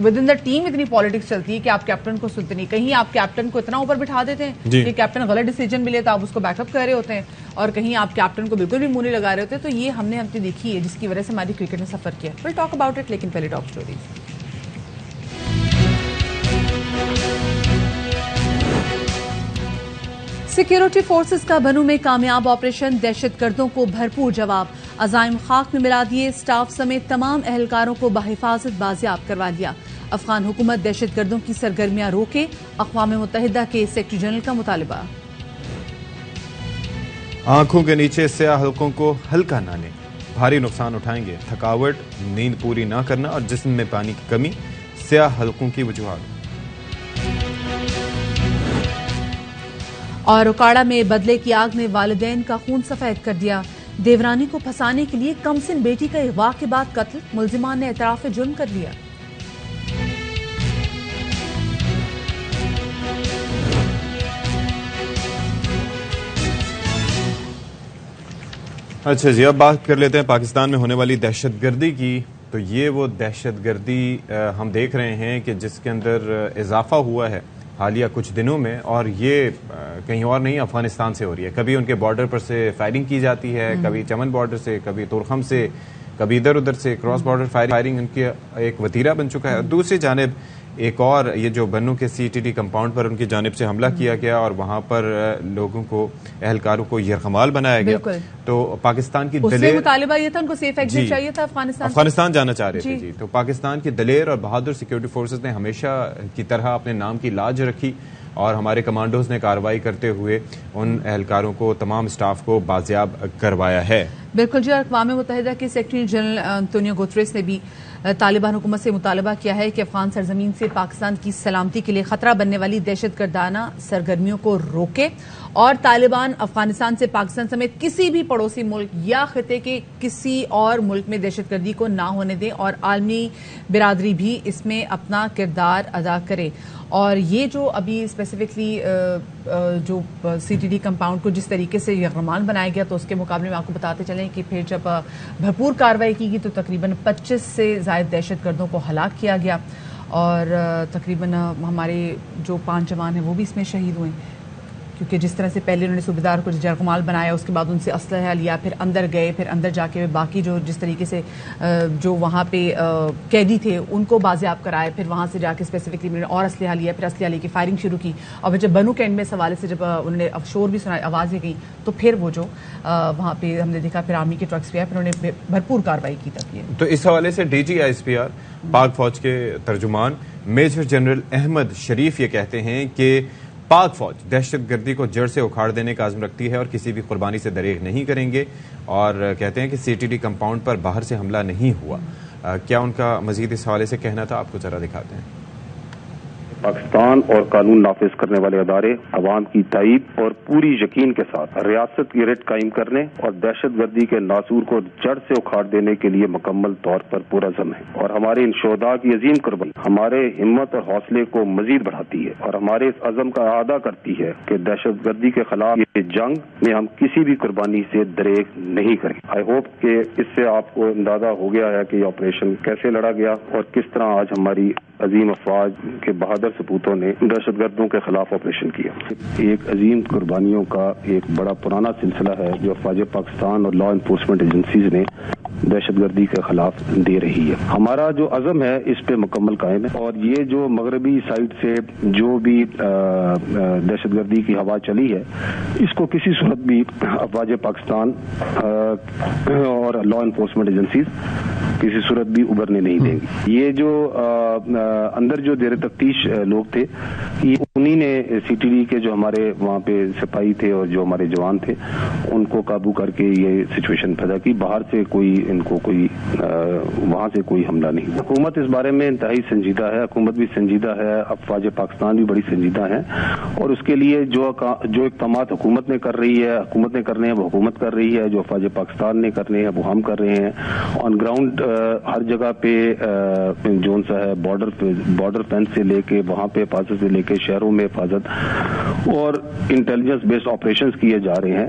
ود ان دا ٹیم اتنی پالیٹکس چلتی ہے کہ آپ کیپٹن کو سنتے نہیں. کہیں آپ کیپٹن کو اتنا اوپر بٹھا دیتے ہیں کہ کیپٹن غلط ڈیسیجن بھی لیتا, آپ اس کو بیک اپ کر رہے ہوتے ہیں, اور کہیں آپ کیپٹن کو بالکل بھی منہ نہیں لگا رہے ہوتے. تو یہ ہم نے دیکھی ہے جس کی وجہ سے ہماری کرکٹ نے سفر کیا. ول ٹاک اباؤٹ اٹ, لیکن پہلے ٹاپ اسٹوریز. سیکیورٹی فورسز کا بنو میں کامیاب آپریشن, دہشت گردوں کو بھرپور جواب. عزائم خاک میں ملا دیے, سٹاف سمیت تمام اہلکاروں کو بحفاظت بازیاب کروا دیا. افغان حکومت دہشت گردوں کی سرگرمیاں روکے, اقوام متحدہ کے سیکرٹری جنرل کا مطالبہ. آنکھوں کے نیچے سیاہ حلقوں کو ہلکا نہ لیں, بھاری نقصان اٹھائیں گے. تھکاوٹ، نیند پوری نہ کرنا اور جسم میں پانی کی کمی سیاہ حلقوں کی وجوہات. اور اکاڑا میں بدلے کی آگ نے والدین کا خون سفید کر دیا. دیورانی کو پھنسانے کے لیے کمسن بیٹی کا اغوا کے بعد قتل. ملزمان نے اعتراف جرم کر لیا. اچھا جی، اب بات کر لیتے ہیں پاکستان میں ہونے والی دہشت گردی کی. تو یہ وہ دہشت گردی ہم دیکھ رہے ہیں کہ جس کے اندر اضافہ ہوا ہے حالیہ کچھ دنوں میں، اور یہ کہیں اور نہیں افغانستان سے ہو رہی ہے. کبھی ان کے بارڈر پر سے فائرنگ کی جاتی ہے، کبھی چمن بارڈر سے، کبھی تورخم سے، کبھی ادھر ادھر سے کراس بارڈر فائرنگ ان کی ایک وتیرہ بن چکا ہے. دوسری جانب ایک اور یہ جو بنوں کے CTD کمپاؤنڈ پر ان کی جانب سے حملہ کیا گیا اور وہاں پر لوگوں کو، اہلکاروں کو یرغمال بنایا گیا. تو پاکستان کی دلیر مطالبہ یہ تھا ان کو سیف ایگزٹ چاہیے تھا افغانستان جانا چاہ رہے تھے جی. تو پاکستان کی دلیر اور بہادر سیکیورٹی فورسز نے ہمیشہ کی طرح اپنے نام کی لاج رکھی اور ہمارے کمانڈوز نے کارروائی کرتے ہوئے ان اہلکاروں کو، تمام اسٹاف کو بازیاب کروایا ہے. بالکل جی. اور اقوام متحدہ کے سیکرٹری جنرل انتونیو گوتریس نے بھی طالبان حکومت سے مطالبہ کیا ہے کہ افغان سرزمین سے پاکستان کی سلامتی کے لیے خطرہ بننے والی دہشت گردانہ سرگرمیوں کو روکے اور طالبان افغانستان سے پاکستان سمیت کسی بھی پڑوسی ملک یا خطے کے کسی اور ملک میں دہشت گردی کو نہ ہونے دیں اور عالمی برادری بھی اس میں اپنا کردار ادا کرے. اور یہ جو ابھی اسپیسیفکلی جو CTD کمپاؤنڈ کو جس طریقے سے یرغمال بنایا گیا، تو اس کے مقابلے میں آپ کو بتاتے چلیں کہ پھر جب بھرپور کارروائی کی گئی تو تقریباً 25 سے زائد دہشت گردوں کو ہلاک کیا گیا اور تقریباً ہمارے جو 5 جوان ہیں وہ بھی اس میں شہید ہوئے، کیونکہ جس طرح سے پہلے انہوں نے صوبیدار کو یرغمال بنایا، اس کے بعد ان سے اسلحہ لیا، پھر اندر گئے، پھر اندر جا کے باقی جو جس طریقے سے جو وہاں پہ قیدی تھے ان کو بازیاب کرائے، پھر وہاں سے جا کے اسپیسیفکلی انہوں نے اور اسلحہ لیا، پھر اسلحہ لے کے فائرنگ شروع کی. اور جب بنو کے اینڈ میں اس حوالے سے جب انہوں نے شور بھی سنا، آوازیں گئیں، تو پھر وہ جو وہاں پہ ہم نے دیکھا پھر آرمی کے ٹرکس بھی آئے، پھر انہوں نے بھرپور کارروائی کی تک. تو اس حوالے سے DG ISPR پاک فوج کے ترجمان میجر جنرل احمد شریف یہ کہتے ہیں کہ پاک فوج دہشت گردی کو جڑ سے اکھاڑ دینے کا عزم رکھتی ہے اور کسی بھی قربانی سے دریغ نہیں کریں گے، اور کہتے ہیں کہ CTD کمپاؤنڈ پر باہر سے حملہ نہیں ہوا. کیا ان کا مزید اس حوالے سے کہنا تھا، آپ کو ذرا دکھاتے ہیں. پاکستان اور قانون نافذ کرنے والے ادارے عوام کی تائید اور پوری یقین کے ساتھ ریاست کی ریٹ قائم کرنے اور دہشت گردی کے ناسور کو جڑ سے اکھاڑ دینے کے لیے مکمل طور پر پرعزم ہے. اور ہمارے ان شہداء کی عظیم قربانی ہمارے ہمت اور حوصلے کو مزید بڑھاتی ہے اور ہمارے اس عزم کا اعادہ کرتی ہے کہ دہشت گردی کے خلاف یہ جنگ میں ہم کسی بھی قربانی سے دریغ نہیں کریں. آئی ہوپ کہ اس سے آپ کو اندازہ ہو گیا ہے کہ یہ آپریشن کیسے لڑا گیا اور کس طرح آج ہماری عظیم افواج کے بہادر سپوتوں نے دہشت گردوں کے خلاف آپریشن کیا. ایک عظیم قربانیوں کا ایک بڑا پرانا سلسلہ ہے جو افواج پاکستان اور لا انفورسمنٹ ایجنسیز نے دہشت گردی کے خلاف دے رہی ہے. ہمارا جو عزم ہے اس پہ مکمل قائم ہے اور یہ جو مغربی سائڈ سے جو بھی دہشت گردی کی ہوا چلی ہے اس کو کسی صورت بھی افواج پاکستان اور لا انفورسمنٹ ایجنسیز کسی صورت بھی ابھرنے نہیں دیں گی. یہ جو اندر جو زیر تفتیش لوگ تھے یہ انہی نے CTD کے جو ہمارے وہاں پہ سپاہی تھے اور جو ہمارے جوان تھے ان کو قابو کر کے یہ سچویشن پیدا کی. باہر سے کوئی ان کو کوئی وہاں سے کوئی حملہ نہیں. حکومت اس بارے میں انتہائی سنجیدہ ہے، حکومت بھی سنجیدہ ہے، افواج پاکستان بھی بڑی سنجیدہ ہے اور اس کے لیے جو اقدامات حکومت نے کر رہی ہے، حکومت نے کرنے ہیں وہ حکومت کر رہی ہے، جو افواج پاکستان نے کرنے ہیں وہ ہم کر رہے ہیں. آن گراؤنڈ ہر جگہ پہ جون سا ہے بارڈر فینس سے لے کے وہاں پہ حفاظت سے لے کے شہروں میں حفاظت اور انٹیلیجنس بیسڈ آپریشنز کیے جا رہے ہیں.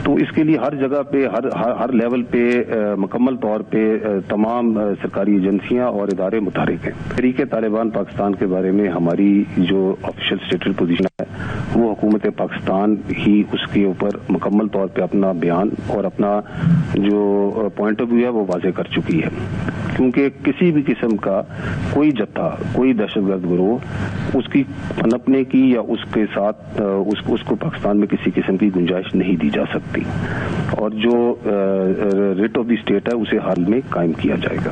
تو اس کے لیے ہر جگہ پہ ہر لیول پہ مکمل طور پہ تمام سرکاری ایجنسیاں اور ادارے متحرک ہیں. تحریک طالبان پاکستان کے بارے میں ہماری جو آفیشیل اسٹیٹڈ پوزیشن ہے وہ حکومت پاکستان ہی اس کے اوپر مکمل طور پہ اپنا بیان اور اپنا جو پوائنٹ آف ویو ہے وہ واضح کر چکی ہے. کیونکہ کسی بھی قسم کا کوئی جتھا کوئی دہشت گرد گروہ اس کی پنپنے کی یا اس کے ساتھ اس کو پاکستان میں کسی قسم کی گنجائش نہیں دی جا سکتی اور جو ریٹ آف دی اسٹیٹ ہے اسے حال میں قائم کیا جائے گا.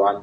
1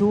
2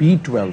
B12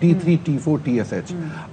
T3, T4, TSH,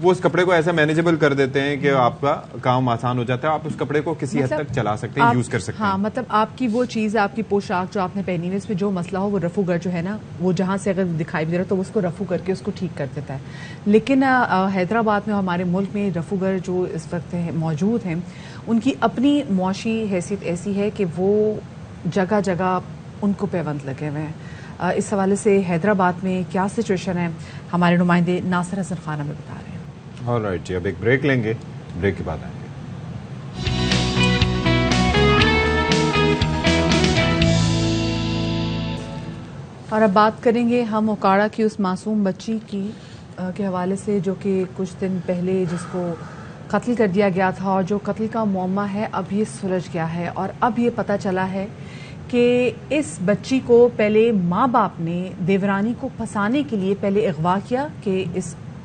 وہ اس کپڑے کو ایسا مینیجبل کر دیتے ہیں کہ آپ کا کام آسان ہو جاتا ہے, آپ اس کپڑے کو کسی حد تک چلا سکتے ہیں, یوز کر سکتے ہیں. ہاں مطلب آپ کی وہ چیز, آپ کی پوشاک جو آپ نے پہنی ہے اس میں جو مسئلہ ہو وہ رفو گر جو ہے نا, وہ جہاں سے اگر دکھائی بھی دے رہا تو اس کو رفو کر کے اس کو ٹھیک کر دیتا ہے. لیکن حیدرآباد میں اور ہمارے ملک میں رفو گر جو اس وقت موجود ہیں ان کی اپنی معاشی حیثیت ایسی ہے کہ وہ جگہ جگہ ان کو پیوند لگے ہوئے ہیں. اس حوالے سے حیدرآباد میں کیا سچویشن ہے ہمارے نمائندے ناصر حسن خان ہمیں بتا رہے ہیں. آلرائٹ جی, اب ایک بریک لیں گے, بریک کے بعد آئیں گے. اور اب بات کریں گے ہم اوکاڑا کی اس معصوم بچی کی کے حوالے سے جو کہ کچھ دن پہلے جس کو قتل کر دیا گیا تھا, اور جو قتل کا معمہ ہے اب یہ سلجھ گیا ہے. اور اب یہ پتہ چلا ہے کہ اس بچی کو پہلے ماں باپ نے دیورانی کو پھنسانے کے لیے پہلے اغوا کیا کہ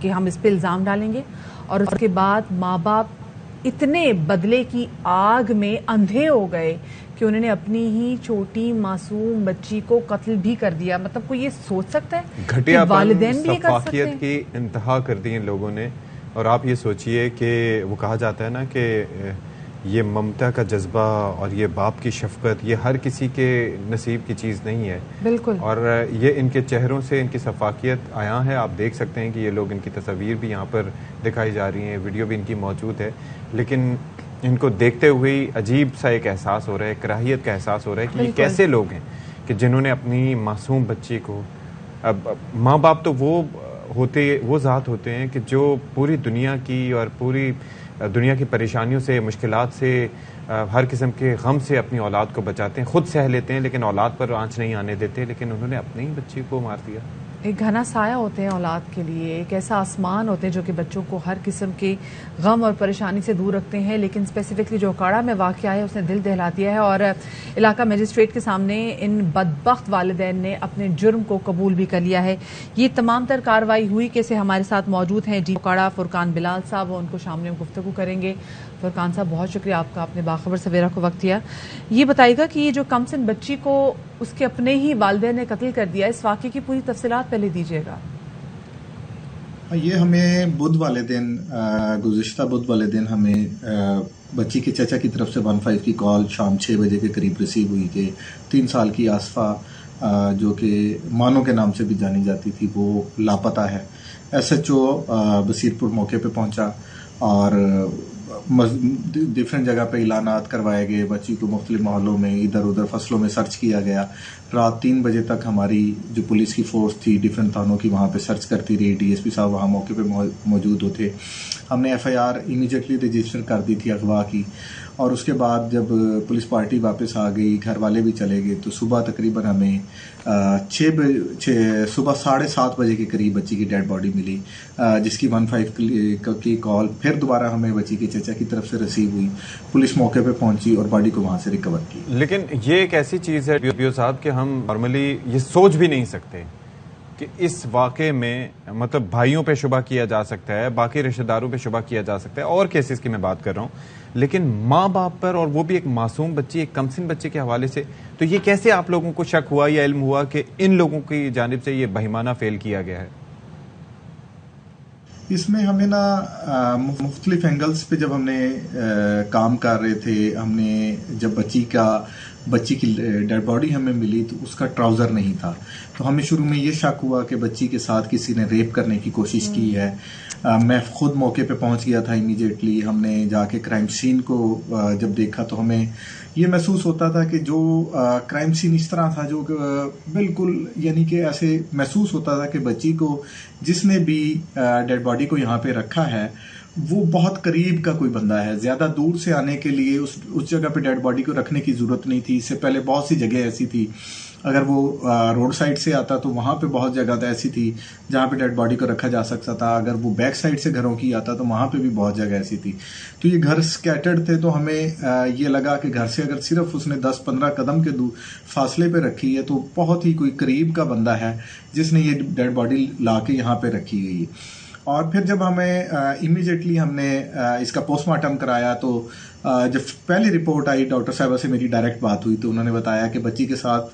ہم اس پہ الزام ڈالیں گے, اور اس کے بعد ماں باپ اتنے بدلے کی آگ میں اندھے ہو گئے کہ انہوں نے اپنی ہی چھوٹی معصوم بچی کو قتل بھی کر دیا. مطلب کوئی یہ سوچ سکتا ہے کہ والدین بھی یہ کر سکتے ہیں؟ کی انتہا کر دی ان لوگوں نے. اور آپ یہ سوچئے کہ وہ کہا جاتا ہے نا کہ یہ ممتا کا جذبہ اور یہ باپ کی شفقت یہ ہر کسی کے نصیب کی چیز نہیں ہے. بالکل. اور یہ ان کے چہروں سے ان کی شفافیت عیاں ہے. آپ دیکھ سکتے ہیں کہ یہ لوگ, ان کی تصاویر بھی یہاں پر دکھائی جا رہی ہیں, ویڈیو بھی ان کی موجود ہے, لیکن ان کو دیکھتے ہوئے عجیب سا ایک احساس ہو رہا ہے, کراہیت کا احساس ہو رہا ہے کہ یہ کیسے لوگ ہیں کہ جنہوں نے اپنی معصوم بچی کو, اب ماں باپ تو وہ ذات ہوتے ہیں کہ جو پوری دنیا کی اور پوری دنیا کی پریشانیوں سے, مشکلات سے, ہر قسم کے غم سے اپنی اولاد کو بچاتے ہیں, خود سہ لیتے ہیں لیکن اولاد پر آنچ نہیں آنے دیتے, لیکن انہوں نے اپنی ہی بچی کو مار دیا. ایک گھنا سایہ ہوتے ہیں اولاد کے لیے, ایک ایسا آسمان ہوتے ہیں جو کہ بچوں کو ہر قسم کے غم اور پریشانی سے دور رکھتے ہیں. لیکن اسپیسیفکلی جو اوکاڑا میں واقعہ ہے اس نے دل دہلا دیا ہے, اور علاقہ مجسٹریٹ کے سامنے ان بدبخت والدین نے اپنے جرم کو قبول بھی کر لیا ہے. یہ تمام تر کارروائی ہوئی کیسے؟ ہمارے ساتھ موجود ہیں جی اوکاڑا فرقان بلال صاحب, وہ ان کو شامل میں گفتگو کریں گے. فرقان صاحب بہت شکریہ آپ کا, آپ نے باخبر سویرا کو وقت دیا. یہ بتائیے گا کہ یہ جو کم سن بچی کو اس کے اپنے ہی والدین نے قتل کر دیا, اس واقعے کی پوری تفصیلات پہلے دیجیے گا. یہ ہمیں گزشتہ بدھ والے دن ہمیں بچی کے چچا کی طرف سے 15 کی کال شام 6 بجے کے قریب ریسیو ہوئی کہ 3 سال کی آصفہ جو کہ مانو کے نام سے بھی جانی جاتی تھی وہ لاپتہ ہے. SHO بصیر پور موقع پہ پہنچا اور ڈفرینٹ جگہ پہ اعلانات کروائے گئے, بچی کو مختلف محلوں میں ادھر ادھر فصلوں میں سرچ کیا گیا. رات 3 بجے تک ہماری جو پولیس کی فورس تھی ڈفرینٹ تھانوں کی وہاں پہ سرچ کرتی رہی. DSP صاحب وہاں موقع پہ موجود ہوتے. ہم نے FIR امیجیٹلی رجسٹر کر دی تھی اغوا کی, اور اس کے بعد جب پولیس پارٹی واپس آ گئی, گھر والے بھی چلے گئے, تو صبح تقریباً ہمیں صبح 7:30 بجے کے قریب بچی کی ڈیڈ باڈی ملی, جس کی 15 کی کال پھر دوبارہ ہمیں بچی کے چچا کی طرف سے ریسیو ہوئی. پولیس موقع پہ پہنچی اور باڈی کو وہاں سے ریکور کی. لیکن یہ ایک ایسی چیز ہے بیو صاحب کہ ہم نارملی یہ سوچ بھی نہیں سکتے کہ اس واقعے میں مطلب بھائیوں پہ شبہ کیا جا سکتا ہے, باقی رشتہ داروں پہ شبہ کیا جا سکتا ہے, اور کیسز کی میں بات کر رہا ہوں, لیکن ماں باپ پر, اور وہ بھی ایک معصوم بچی, ایک کمسن بچے کے حوالے سے, تو یہ کیسے آپ لوگوں کو شک ہوا یا علم ہوا کہ ان لوگوں کی جانب سے یہ بہیمانہ فیل کیا گیا ہے؟ اس میں ہمیں نا مختلف اینگلز پہ جب ہم نے کام کر رہے تھے, ہم نے جب بچی کی ڈیڈ باڈی ہمیں ملی تو اس کا ٹراؤزر نہیں تھا, تو ہمیں شروع میں یہ شک ہوا کہ بچی کے ساتھ کسی نے ریپ کرنے کی کوشش کی ہے. میں خود موقع پہ پہنچ گیا تھا امیڈیٹلی. ہم نے جا کے کرائم سین کو جب دیکھا تو ہمیں یہ محسوس ہوتا تھا کہ جو کرائم سین اس طرح تھا جو بالکل یعنی کہ ایسے محسوس ہوتا تھا کہ بچی کو جس نے بھی ڈیڈ باڈی کو یہاں پہ رکھا ہے وہ بہت قریب کا کوئی بندہ ہے. زیادہ دور سے آنے کے لیے اس جگہ پہ ڈیڈ باڈی کو رکھنے کی ضرورت نہیں تھی. اس سے پہلے بہت سی جگہ ایسی تھی, اگر وہ روڈ سائڈ سے آتا تو وہاں پہ بہت جگہ ایسی تھی جہاں پہ ڈیڈ باڈی کو رکھا جا سکتا تھا. اگر وہ بیک سائڈ سے گھروں کی آتا تو وہاں پہ بھی بہت جگہ ایسی تھی. تو یہ گھر سکیٹرڈ تھے, تو ہمیں یہ لگا کہ گھر سے اگر صرف اس نے 10-15 قدم کے فاصلے پہ رکھی ہے تو بہت ہی کوئی قریب کا بندہ ہے جس نے یہ ڈیڈ باڈی لا کے یہاں پہ رکھی گئی. اور پھر جب ہمیں امیڈیٹلی ہم نے اس کا پوسٹ مارٹم کرایا تو جب پہلی رپورٹ آئی ڈاکٹر صاحبہ سے میری ڈائریکٹ بات ہوئی تو انہوں نے بتایا کہ بچی کے ساتھ